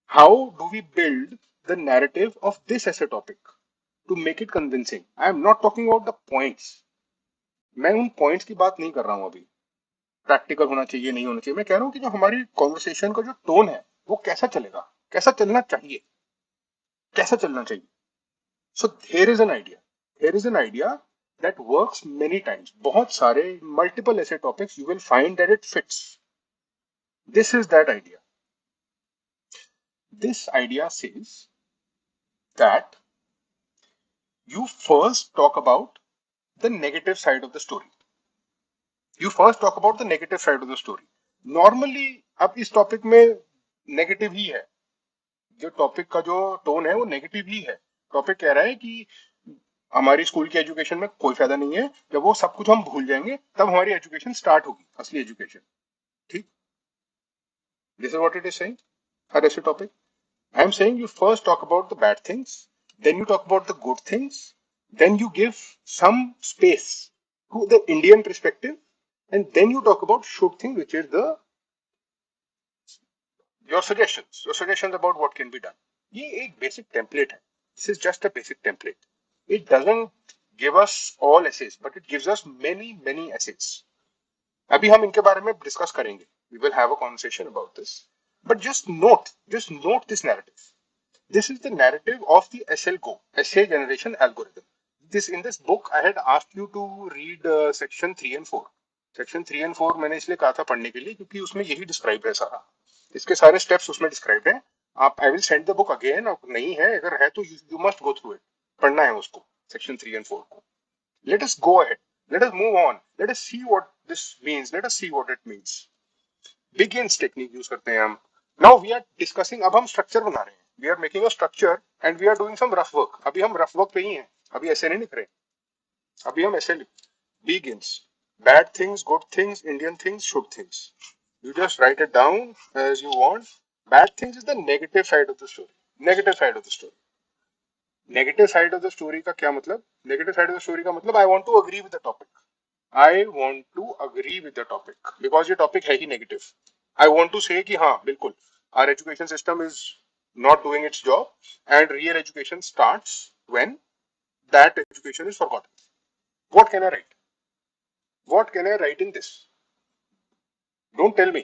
How do we build the narrative of this essay topic to make it convincing? I am not talking about the points. मैं उन points की बात नहीं कर रहा हूं अभी. Practical होना चाहिए नहीं होना चाहिए, मैं कह रहा हूँ कि जो हमारी कॉन्वर्सेशन का जो टोन है वो कैसा चलेगा, कैसा चलना चाहिए, कैसा चलना चाहिए. सो here is an idea, here is an idea that works many times. बहुत सारे multiple ऐसे topics you will find that it fits. This is that idea. This idea says that you first talk about the negative side of the story. You first talk about the negative side of the story. Normally अब इस topic में negative ही है, जो topic का जो tone है वो negative ही है. टॉपिक कह रहा है कि हमारी स्कूल की एजुकेशन में कोई फायदा नहीं है, जब वो सब कुछ हम भूल जाएंगे तब हमारी एजुकेशन स्टार्ट होगी, असली एजुकेशन. ठीक, this is what it is saying. हर ऐसे topic I am saying you first talk about the bad things, then you talk about the good things, then you give some space to the Indian perspective, and then you talk about should thing, which is the your suggestions about what can be done. ये एक basic template है. This is just a basic template. It doesn't give us all essays, but it gives us many essays. अभी हम इनके बारे में discuss करेंगे. We will have a conversation about this. But just note this narrative. This is the narrative of the SLGO, essay generation algorithm. In this book, I had asked you to read section 3 and 4. Section 3 and 4 मैंने इसलिए कहा था पढ़ने के लिए क्योंकि उसमें यही डिस्क्राइब है सारा, इसके सारे स्टेप्स उसमें डिस्क्राइब है. आप I will send the book again, नहीं है अगर है तो you must go through it, पढ़ना है उसको, सेक्शन 3 एंड 4 को. Let us go ahead, let us move on, late us see what this means, late us see what it means. Begins technique use करते हैं हम. नाउ वी आर डिस्कसिंग, अब हम structure बना रहे हैं, we are making a structure and we are doing some rough work. अभी हम रफ वर्क पे ही हैं, अभी ऐसे नहीं लिख रहे, अभी हम ऐसे begins. Bad things, good things, Indian things, should things. You just write it down as you want. Bad things is the negative side of the story. Negative side of the story. Negative side of the story का क्या मतलब? Negative side of the story का मतलब I want to agree with the topic. I want to agree with the topic because ये topic है ही negative. I want to say कि हाँ बिल्कुल our education system is not doing its job and real education starts when that education is forgotten. What can I write? What can I write in this? Don't tell me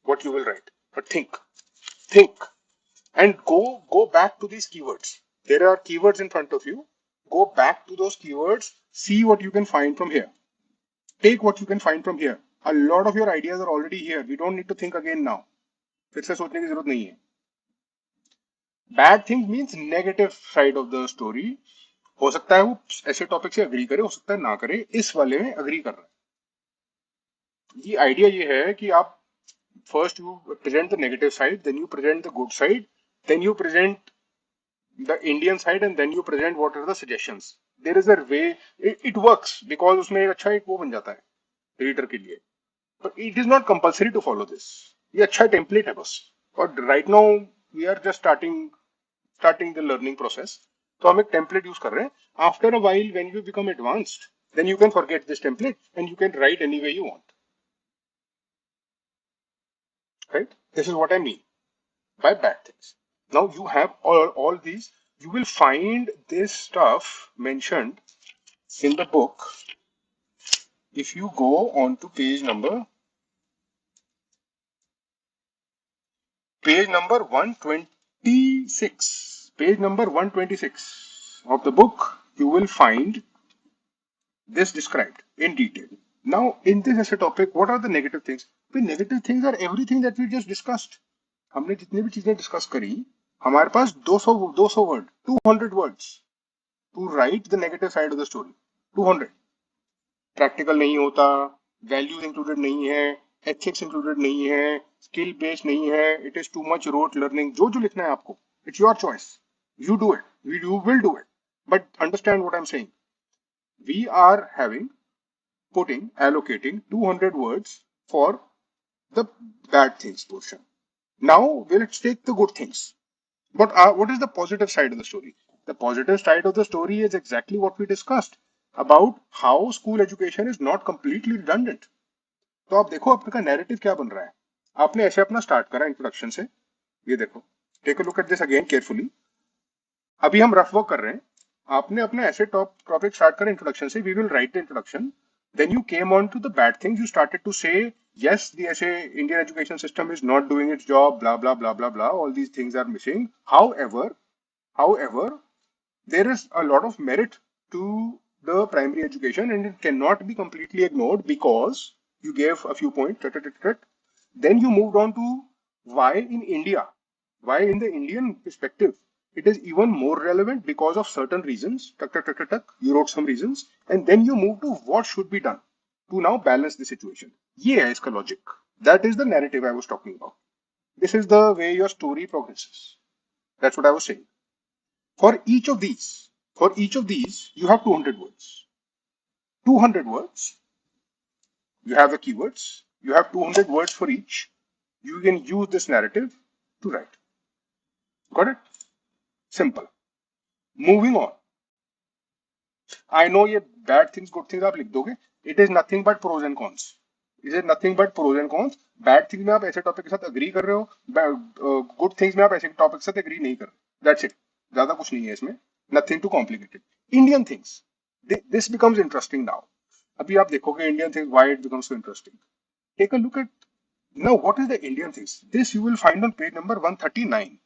what you will write, but think, and go back to these keywords. There are keywords in front of you. Go back to those keywords. See what you can find from here. Take what you can find from here. A lot of your ideas are already here. We don't need to think again now. फिर से सोचने की जरूरत नहीं है. Bad thing means negative side of the story. हो सकता है वो ऐसे टॉपिक से अग्री करे, हो सकता है ना करे, इस वाले में अग्री कर रहा है. ये आइडिया ये है कि आप first you present the negative side, then you present the good side, then you present the Indian side, and then you present what are the suggestions. There is a way, it works because उसमें एक अच्छा एक वो बन जाता है reader के लिए. But it is not compulsory to follow this. ये अच्छा टेम्पलेट है बस. और right now we are just starting the learning process. तो हम एक टेम्पलेट यूज कर रहे हैं. After a while, when you become advanced, then you can forget this template and you can write any way you want. Right? This is what I mean by bad things. Now you have all these. You will find this stuff mentioned in the book. If you go on to page number 126, page number 126 of the book, you will find this described in detail. Now in this essay topic, what are the negative things? The negative things are everything that we just discussed. हमने जितनी भी चीजें discuss करी, हमारे पास 200 word, 200 words to write the negative side of the story. 200. Practical नहीं होता, values included नहीं है, एथिक्स इंक्लूडेड नहीं है, स्किल बेस्ड नहीं है, it is too much rote learning. जो लिखना है आपको, it's your choice. You do it, you will do it, but understand what I am saying. We are having allocating 200 words for the bad things portion. Now let's take the good things. But what is the positive side of the story? The positive side of the story is exactly what we discussed about how school education is not completely redundant. तो आप देखो आपका narrative क्या बन रहा है. आपने ऐसे अपना स्टार्ट करा इंट्रोडक्शन से. ये देखो, take a look at this again carefully. अभी हम रफ वर्क कर रहे हैं. आपने अपने ऐसे टॉपिक स्टार्ट करा इंट्रोडक्शन से. We will write the introduction. Then you came on to the bad things. You started to say Yes, the essay, Indian education system is not doing its job, blah, blah, blah, blah, blah. All these things are missing. However, there is a lot of merit to the primary education and it cannot be completely ignored because you gave a few points, then you moved on to why in India, why in the Indian perspective, it is even more relevant because of certain reasons. You wrote some reasons, and then you move to what should be done to now balance the situation. ये है इसका logic. That is the narrative I was talking about. This is the way your story progresses. That's what I was saying. For each of these, you have 200 words. 200 words. You have the keywords. You have 200 words for each. You can use this narrative to write. Got it? Simple. Moving on. I know ये bad things, good things आप लिख दोगे. It is nothing but pros and cons. It is nothing but pros and cons. Bad things में आप ऐसे topic के साथ agree कर रहे हो. Good things में आप ऐसे टॉपिक के साथ agree नहीं कर रहे. That's it. ज्यादा कुछ नहीं है इसमें. Nothing too complicated. Indian things. This becomes interesting now. अभी आप देखोगे Indian things, why it becomes so interesting. Take a look at now. What is the Indian things? This you will find on page number 139.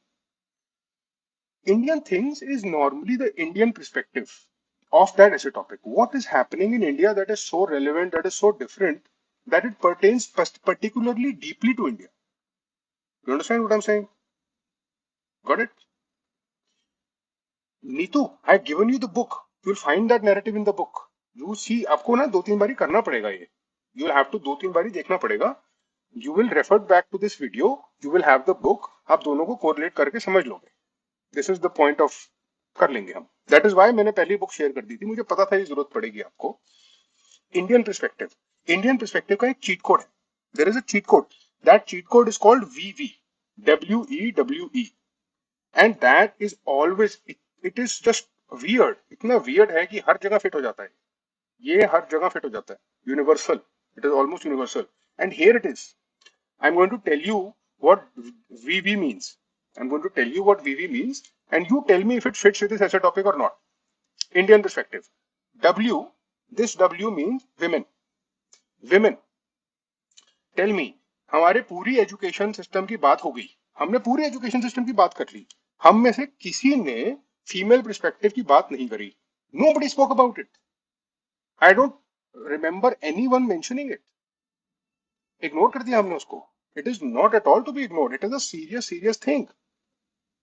Indian things is normally the Indian perspective of that essay topic. What is happening in India that is so relevant, that is so different, that it pertains particularly deeply to India? You understand what I'm saying? Got it? Neetu, I've given you the book. You'll find that narrative in the book. You see, आपको ना दो तीन बारी करना पड़ेगा ये. You will have to दो तीन बारी देखना पड़ेगा. You will refer back to this video. You will have the book. आप दोनों को correlate करके समझ लोगे. This is the point of कर लेंगे हम. That is why मैंने पहली बुक शेयर कर दी थी. मुझे पता था ये जरूरत पड़ेगी आपको. Indian perspective. Indian perspective का एक cheat code है. There is a cheat code. That cheat code is called VW. WEWE. And that is always it is just weird. इतना weird है कि हर जगह fit हो जाता है. ये हर जगह fit हो जाता है. Universal. It is almost universal. And here it is. I'm going to tell you what VV means. I'm going to tell you what VV means, and you tell me if it fits with this essay topic or not. Indian perspective. W, this W means women. Women. Tell me, हमारे पूरी education system की बात हो गई. हमने पूरी education system की बात कर ली. हम में से किसी ने फीमेल पर्सपेक्टिव की बात नहीं करी. Nobody spoke about it. I don't remember anyone mentioning it. Ignore कर दिया हमने उसको. It is not at all to be ignored. It is a serious thing.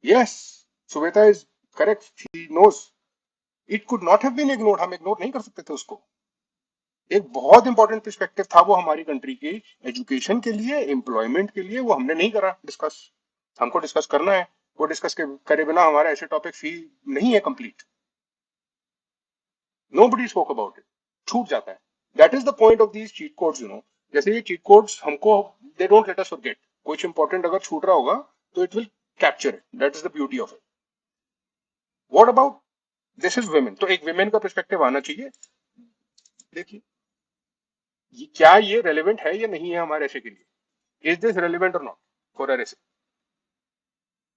Yes, Shweta is correct. She knows. It could not have been ignored. हम ignore नहीं कर सकते थे उसको. एक बहुत इंपॉर्टेंट पर्सपेक्टिव था वो हमारी कंट्री की एजुकेशन के लिए, एम्प्लॉयमेंट के लिए. वो हमने नहीं करा डिस्कस. हमको डिस्कस करना है. वो डिस्कस करे बिना हमारा ऐसे टॉपिक फी नहीं है complete. Nobody spoke about it. छूट जाता है. That is the point of these cheat codes, you know. जैसे ये cheat codes हमको they don't let us forget. कुछ important अगर छूट रहा होगा तो it will capture it. That is the beauty of it. What about this is women. तो एक women का perspective आना चाहिए. देखिए क्या ये relevant है या नहीं है हमारे ऐसे के लिए. Is this relevant or not for our essay?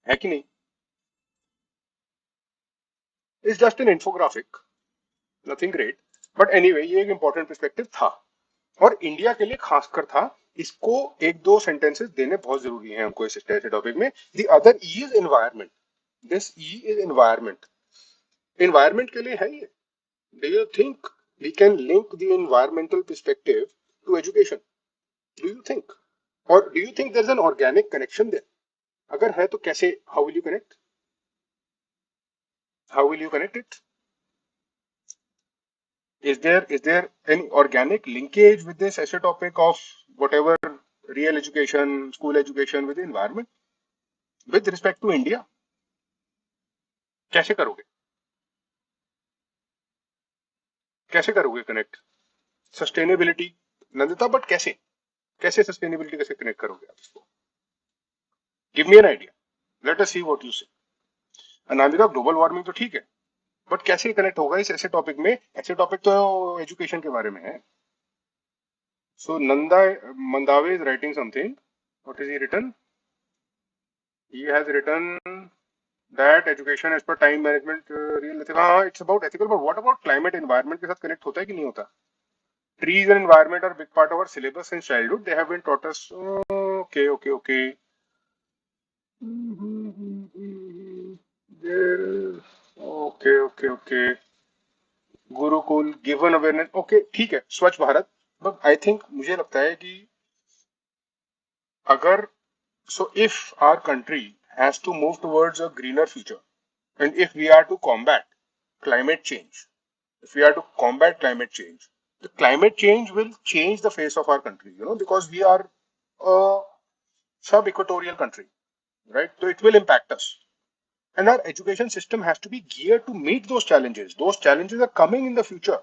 है कि नहीं? It's just an infographic. Nothing great. But anyway ये एक important perspective था. और इंडिया के लिए खासकर था. इसको एक दो सेंटेंसेस देने बहुत जरूरी है हमको इस टॉपिक में. The other E is environment. This E is environment. Environment के लिए है ये. Do you think we can link the environmental perspective to education? Do you think? और do you think there is an organic connection there? अगर है तो कैसे? How will you connect? How will you connect it? Is there any organic linkage with this essay topic of whatever real education, school education with the environment with respect to India? कैसे करोगे? कैसे करोगे connect? Sustainability Nandita, but कैसे? कैसे sustainability कैसे connect करोगे आप इसको? Give me an idea. Late us see what you से. नंदिता ग्लोबल वार्मिंग तो ठीक है, बट कैसे कनेक्ट होगा इस ऐसे टॉपिक में? ऐसे टॉपिक तो एजुकेशन के बारे में है. So Nanda Mandave is writing something. What is he written? He has written that education as per time management real ethics. हाँ, it's about ethical, but what about climate environment के साथ connect होता है कि नहीं होता? trees and environment are a big part of our syllabus since childhood. They have been taught us. Okay. There. Okay. Gurukul given awareness okay ठीक है स्वच्छ भारत बट आई थिंक मुझे लगता है कि अगर so if our country has to move towards a greener future and if we are to combat climate change if we are to combat climate change the climate change will change the face of our country because we are a sub equatorial country right so it will impact us and our education system has to be geared to meet those challenges are coming in the future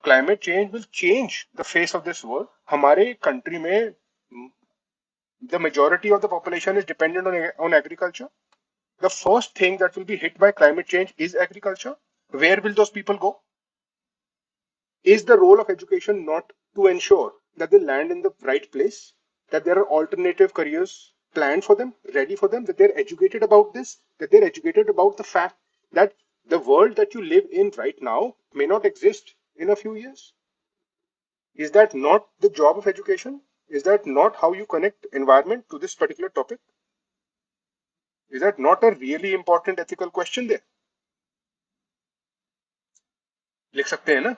climate change will change the face of this world हमारे country में the majority of the population is dependent on agriculture the first thing that will be hit by climate change is agriculture where will those people go is the role of education not to ensure that they land in the right place that there are alternative careers planned for them ready for them that they're educated about this that they're educated about the fact that the world that you live in right now may not exist in a few years. Is that not the job of education? Is that not how you connect environment to this particular topic? Is that not a really important ethical question there? लिख सकते हैं ना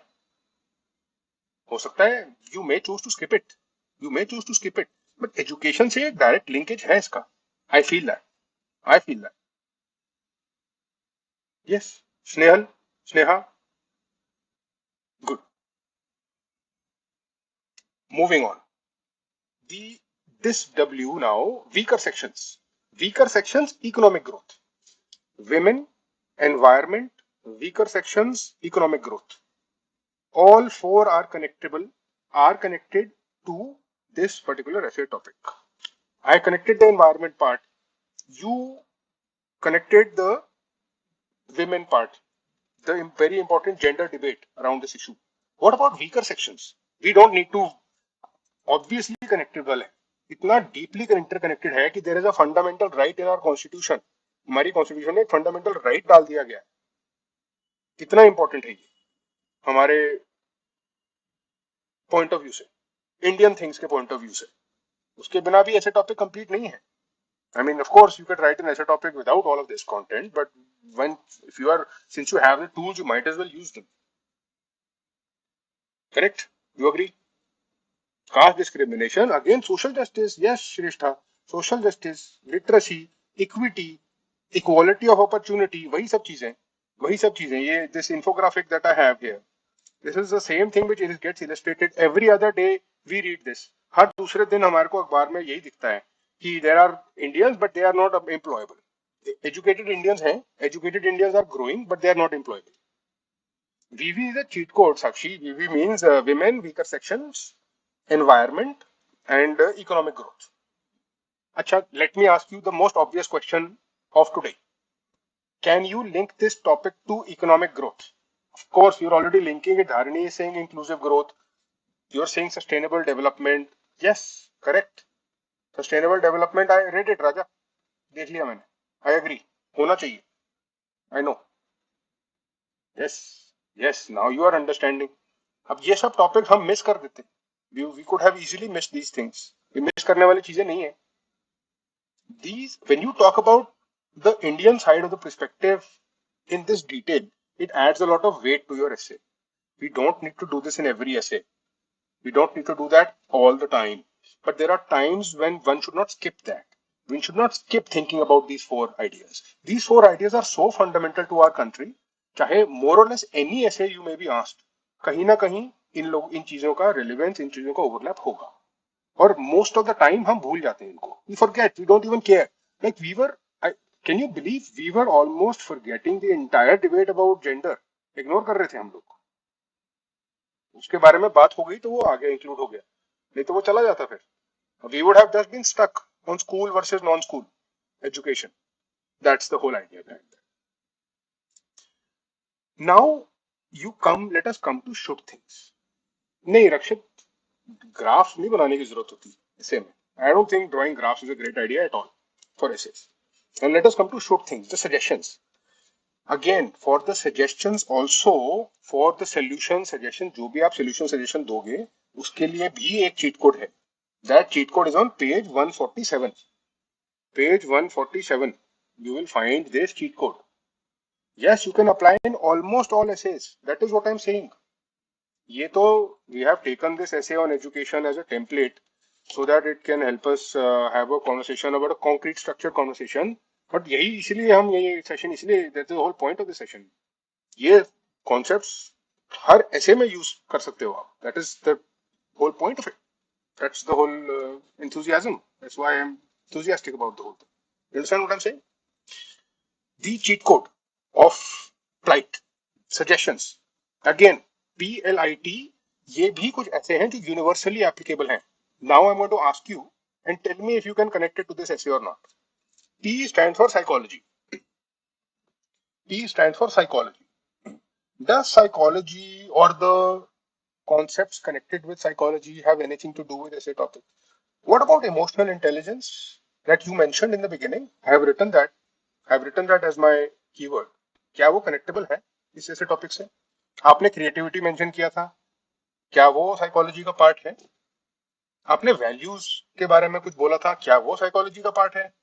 हो सकता है you may choose to skip it but education से एक direct linkage है इसका I feel that yes Sneha good moving on the this W now weaker sections economic growth women environment weaker sections economic growth all four are connected to this particular essay topic. I connected the environment part. You connected the women part. The very important gender debate around this issue. What about weaker sections? We don't need to obviously connectable है. इतना deeply interconnected है कि there is a fundamental right in our constitution. हमारी constitution में एक fundamental right डाल दिया गया है. कितना important है ये हमारे पॉइंट ऑफ व्यू से इंडियन थिंग्स के पॉइंट ऑफ व्यू से उसके बिना भी ऐसे टॉपिक कंप्लीट नहीं है I mean, of course, you could write an essay topic without all of this content, but if you are, since you have the tools, you might as well use them. Correct? You agree? Caste discrimination, again, social justice, yes, Shrestha, social justice, literacy, equity, equality of opportunity, वही सब चीजें, ये this infographic that I have here. This is the same thing which gets illustrated every other day. We read this. हर दूसरे दिन हमारे को अखबार में यही दिखता है कि there are Indians but they are not employable. Educated Indians हैं, educated Indians are growing but they are not employable. VV is a cheat code, Sakshi. VV means women, weaker sections, environment, and economic growth. Acha, let me ask you the most obvious question of today. Can you link this topic to economic growth? Of course, you're already linking it. Dharani is saying inclusive growth. You're saying sustainable development. Yes, correct. Sustainable development, I read it, Raja. देख लिया मैंने. I agree. होना चाहिए. I know. Yes. Now you are understanding. अब ये सब topic हम miss कर देते. We could have easily missed these things. ये मिस करने वाली चीजें नहीं है. These, when you talk about the Indian side of the perspective in this detail, it adds a lot of weight to your essay. We don't need to do this in every essay. We don't need to do that all the time. But there are times when one should not skip that. We should not skip thinking about these four ideas. These four ideas are so fundamental to our country. चाहे more or less any essay you may be asked, कहीं ना कहीं इन चीजों का relevance, इन चीजों का overlap होगा. और most of the time हम भूल जाते हैं इनको. We forget. We don't even care. Like can you believe we were almost forgetting the entire debate about gender? Ignore कर रहे थे हम लोग. उसके बारे में बात हो गई तो वो आगे इंक्लूड हो गया नहीं तो वो चला जाता फिर we would have just been stuck on school versus non-school education. That's the whole idea behind that. Now let us come to should things. नहीं रक्षित ग्राफ नहीं बनाने की जरूरत होती ऐसे में. I don't think drawing graphs is a great idea at all for essays. And let us come to should things, the suggestions. Again, for the suggestions also, for the solution suggestion, जो भी आप solution suggestion दोगे, उसके लिए भी एक cheat code है. That cheat code is on page 147. Page 147. You will find this cheat code. Yes, you can apply in almost all essays. That is what I'm saying. ये तो we have taken this essay on education as a template so that it can help us have a conversation about a concrete structured conversation. But यही इसलिए हम ये session इसलिए that's the whole point of the session. ये concepts हर essay में use कर सकते हो आप. That is the whole point of it. That's the whole enthusiasm. That's why I'm enthusiastic about the whole thing. You understand what I'm saying? The cheat code of plight suggestions. Again, PLIT ये भी कुछ ऐसे हैं जो universally applicable हैं. Now I'm going to ask you and tell me if you can connect it to this essay or not. P stands for psychology. P stands for psychology. Does psychology or the concepts connected with psychology have anything to do with essay topic? What about emotional intelligence that you mentioned in the beginning? I have written that as my keyword. क्या वो connectable है इस ऐसे topic से? आपने creativity mention किया था, क्या वो साइकोलॉजी का पार्ट है? आपने वैल्यूज के बारे में कुछ बोला था, क्या वो साइकोलॉजी का पार्ट है?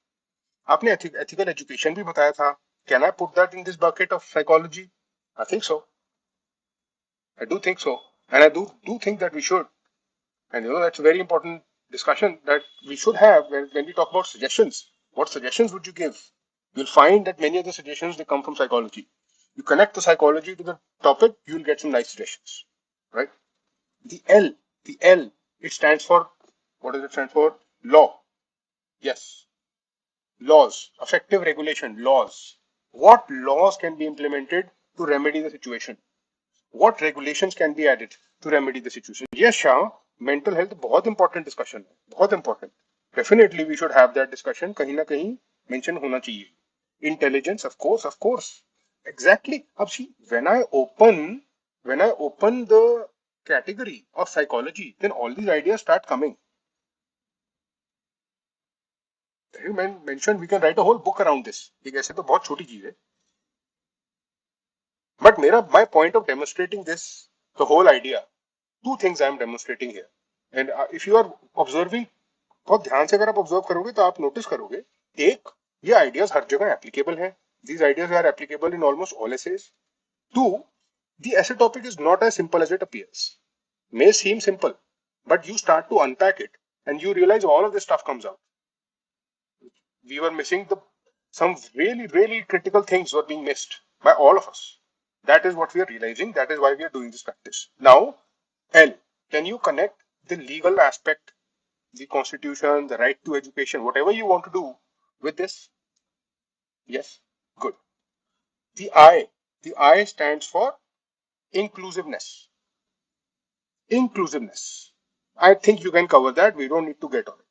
आपने एथिकल एजुकेशन भी बताया था. Can I put that in this bucket of psychology? I think so. I do think so, and I do think that we should. And that's a very important discussion that we should have when we talk about suggestions. What suggestions would you give? You'll find that many of the suggestions they come from psychology. You connect the psychology to the topic, you'll get some nice suggestions, right? The L, it stands for, what does it stand for? Law. Yes, laws, effective regulation, laws. What laws can be implemented to remedy the situation? What regulations can be added to remedy the situation? Yes, Shah, mental health बहुत important discussion है, बहुत important. Definitely we should have that discussion. कहीं ना कहीं mention होना चाहिए. Intelligence, of course. Exactly. अब see, when I open the category of psychology, then all these ideas start coming. You mentioned we can write a whole book around this. एक ऐसे तो बहुत छोटी चीज है. But my point of demonstrating this, the whole idea, two things I am demonstrating here. And if you are observing, बहुत ध्यान से अगर आप ऑब्जर्व करोगे तो आप नोटिस करोगे, एक, ये आइडियाज हर जगह एप्लीकेबल हैं. These ideas are applicable in almost all essays. Two, the essay topic is not as simple as it appears. May seem simple, but you start to unpack it and you realize all of this stuff comes out. We were missing some really critical things were being missed by all of us. That is what we are realizing. That is why we are doing this practice. Now, L, can you connect the legal aspect, the constitution, the right to education, whatever you want to do with this? Yes, good. The I stands for inclusiveness. Inclusiveness. I think you can cover that. We don't need to get on it.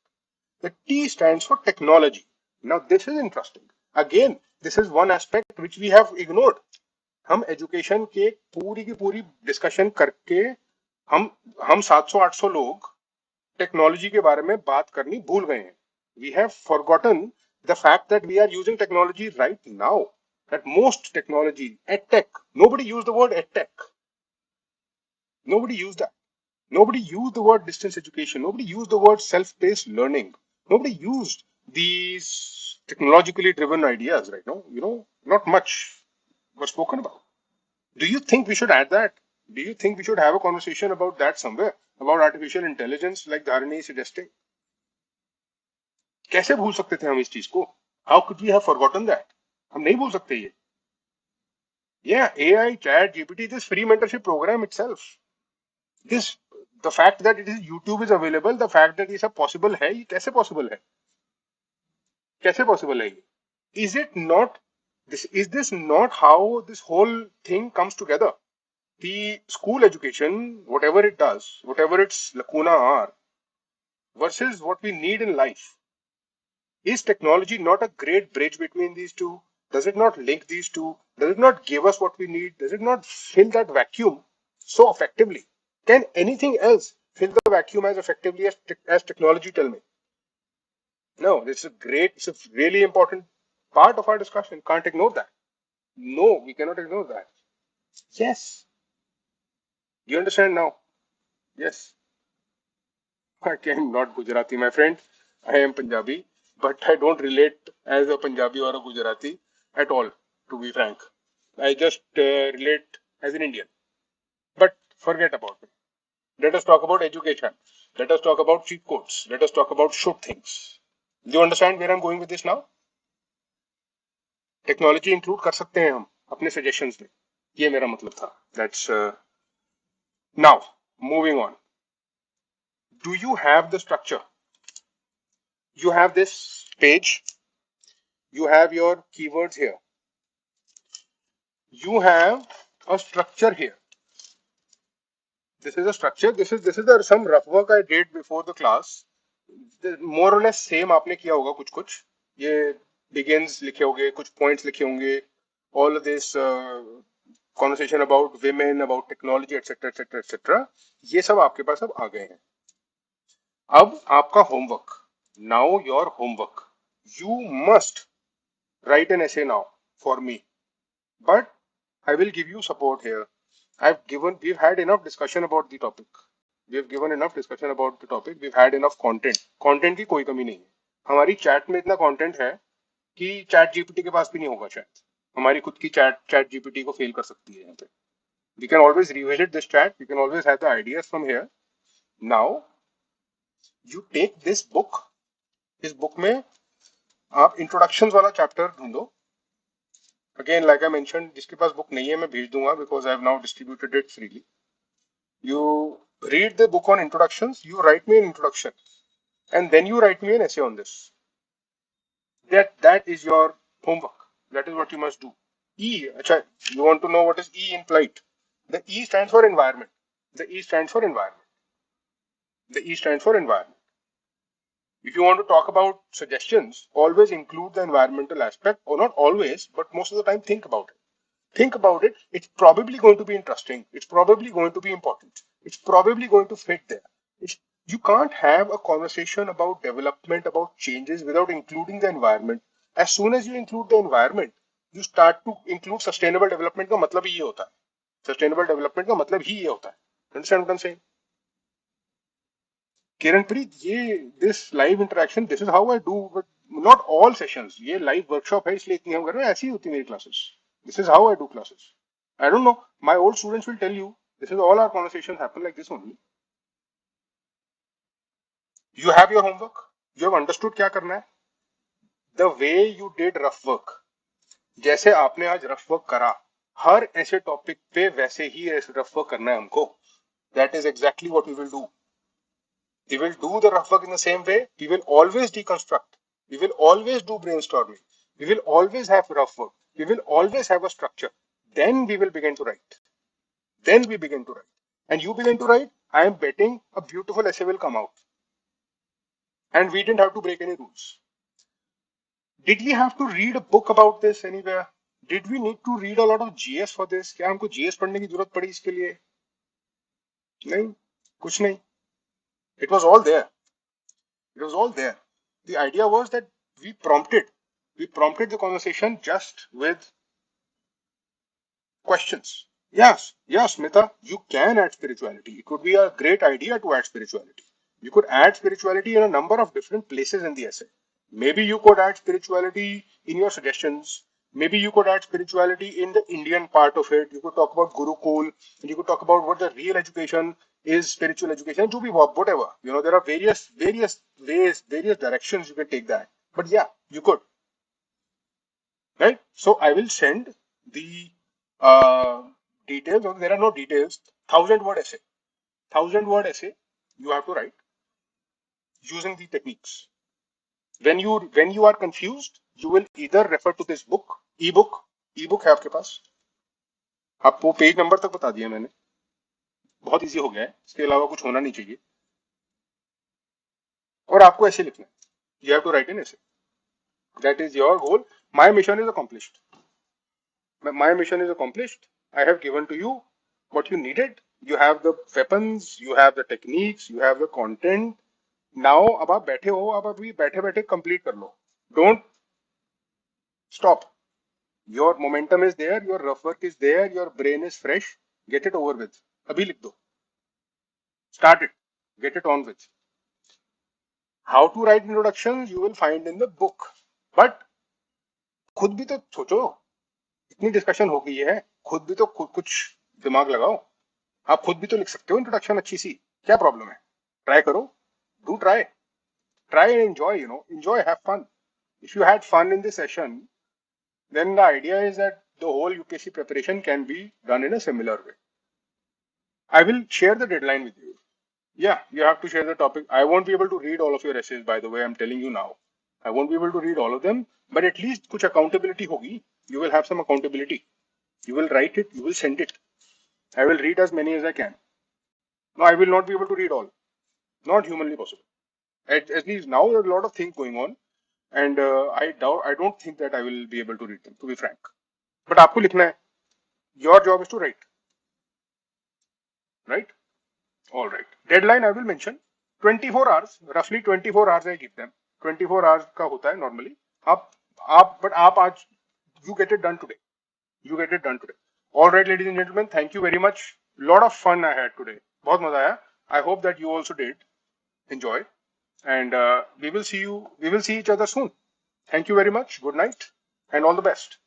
The T stands for technology. Now, this is interesting. Again, this is one aspect which we have ignored. हम education के पूरी की पूरी discussion करके हम 700-800 लोग technology के बारे में बात करनी भूल गए हैं. We have forgotten the fact that we are using technology right now. That most technology edtech, nobody used the word edtech. Nobody used that. Nobody used the word distance education. Nobody used the word self-paced learning. Nobody used these technologically driven ideas right now. Not much was spoken about. Do you think we should add that? Do you think we should have a conversation about that somewhere? About artificial intelligence like Dharani is suggesting? कैसे भूल सकते थे हम इस चीज को? How could we have forgotten that? हम नहीं भूल सकते ये. Yeah, AI, chat, GPT, this free mentorship program itself. The fact that YouTube is available, the fact that ये सब possible है, ये कैसे possible है? कैसे possible है ये? Is this not how this whole thing comes together? The school education, whatever it does, whatever its lacuna are, versus what we need in life. Is technology not a great bridge between these two? Does it not link these two? Does it not give us what we need? Does it not fill that vacuum so effectively? Can anything else fill the vacuum as effectively as technology? Tell me. No, it's a really important part of our discussion. Can't ignore that. No, we cannot ignore that. Yes. You understand now? Yes. I am not Gujarati, my friend. I am Punjabi, but I don't relate as a Punjabi or a Gujarati at all, to be frank. I just relate as an Indian. But forget about it. Let us talk about education. Let us talk about cheat codes. Let us talk about should things. Do you understand where I'm going with this now? Technology include कर सकते हैं हम अपने suggestions में. ये मेरा मतलब था. That's now moving on. Do you have the structure? You have this page. You have your keywords here. You have a structure here. This is a structure. This is the some rough work I did before the class. More or less same आपने किया होगा कुछ कुछ. ये begins लिखे होंगे, कुछ points लिखे होंगे. All of this conversation about women, about technology, etc., etc., etc. ये सब आपके पास अब आ गए हैं. अब आपका homework. Now your homework. You must write an essay now for me. But I will give you support here. We've had enough discussion about the topic. We've given enough discussion about the topic. We've had enough content. Content की कोई कमी नहीं है. हमारी chat में इतना content है कि chat GPT के पास भी नहीं होगा शायद. हमारी खुद की chat GPT को fail कर सकती है यहाँ पे. We can always revisit this chat. We can always have the ideas from here. Now, you take this book. इस book में आप introductions वाला chapter ढूंढो. Again, like I mentioned, जिसके पास book नहीं है मैं भेज दूंगा because I have now distributed it freely. You read the book on introductions. You write me an introduction, and then you write me an essay on this. That is your homework. That is what you must do. E. Achha, you want to know what is E in flight? The E stands for environment. The E stands for environment. The E stands for environment. If you want to talk about suggestions, always include the environmental aspect, or not always, but most of the time think about it. Think about it. It's probably going to be interesting. It's probably going to be important. It's probably going to fit there. You can't have a conversation about development, about changes without including the environment. As soon as you include the environment, you start to include sustainable development का मतलब ही ये होता है. Sustainable development का मतलब ही ये होता है. Understand what I'm saying? Kiranpreet, ये this live interaction, this is how I do, but not all sessions. ये live workshop है इसलिए इतनी हम कर रहे हैं. ऐसी होती है मेरी classes. This is how I do classes. I don't know. My old students will tell you this is all our conversations happen like this only. You have your homework. You have understood क्या करना है. The way you did rough work. जैसे आपने आज rough work करा, हर ऐसे topic पे वैसे ही rough work करना है हमको. That is exactly what we will do. We will do the rough work in the same way. We will always deconstruct. We will always do brainstorming. We will always have rough work. We will always have a structure. Then we will begin to write. Then we begin to write. And you begin to write, I am betting a beautiful essay will come out. And we didn't have to break any rules. Did we have to read a book about this anywhere? Did we need to read a lot of GS for this? क्या हमको GS पढ़ने की जरूरत पड़ी इसके लिए? नहीं, कुछ नहीं. It was all there. It was all there. The idea was that we prompted the conversation just with questions. Yes, Smita, you can add spirituality. It would be a great idea to add spirituality. You could add spirituality in a number of different places in the essay. Maybe you could add spirituality in your suggestions. Maybe you could add spirituality in the Indian part of it. You could talk about Gurukul, and you could talk about what the real education is, spiritual education, to be whatever. You know, there are various ways, various directions you can take that. But yeah, you could. Right? So I will send the uh, details. There are no details. 1,000 word essay. 1,000 word essay you have to write using the techniques. When you are confused, you will either refer to this book, ebook है आपके पास. आपको page number तक बता दिया मैंने. बहुत easy हो गया है. इसके अलावा कुछ होना नहीं चाहिए. और आपको ऐसे लिखना है. You have to write an essay. That is your goal. My mission is accomplished. My mission is accomplished. I have given to you what you needed. You have the weapons, you have the techniques, you have the content. Now, अब आप बैठे हो, अब अभी बैठे बैठे complete कर लो. Don't stop. Your momentum is there, your rough work is there, your brain is fresh. Get it over with. अभी लिख दो. Start it. Get it on with. How to write introductions you will find in the book. But खुद भी तो सोचो. इतनी discussion हो गई है. खुद भी तो कुछ दिमाग लगाओ. आप खुद भी तो लिख सकते हो इंट्रोडक्शन अच्छी सी. क्या प्रॉब्लम है? ट्राई करो. Do try. Try and enjoy, enjoy, have fun. If you had fun in this session, then the idea is that the whole UPSC preparation can be done in a similar way. I will share the deadline with you. Yeah, you have to share the topic. I won't be able to read all of your essays, by the way, I'm telling you now. I won't be able to read all of them, but at least kuch accountability hogi. You will have some accountability. You will write it, you will send it. I will read as many as I can. No, I will not be able to read all. Not humanly possible. At least now there are a lot of things going on, and I don't think that I will be able to read them, to be frank. But आपको लिखना है. Your job is to write, right? All right. Deadline I will mention 24 hours, roughly 24 hours I give them. 24 hours का होता है normally. But आप आज you get it done today. You get it done today. All right, ladies and gentlemen, thank you very much. Lot of fun I had today. बहुत मजा आया. I hope that you also did enjoy, and we will see each other soon. Thank you very much. Good night, and all the best.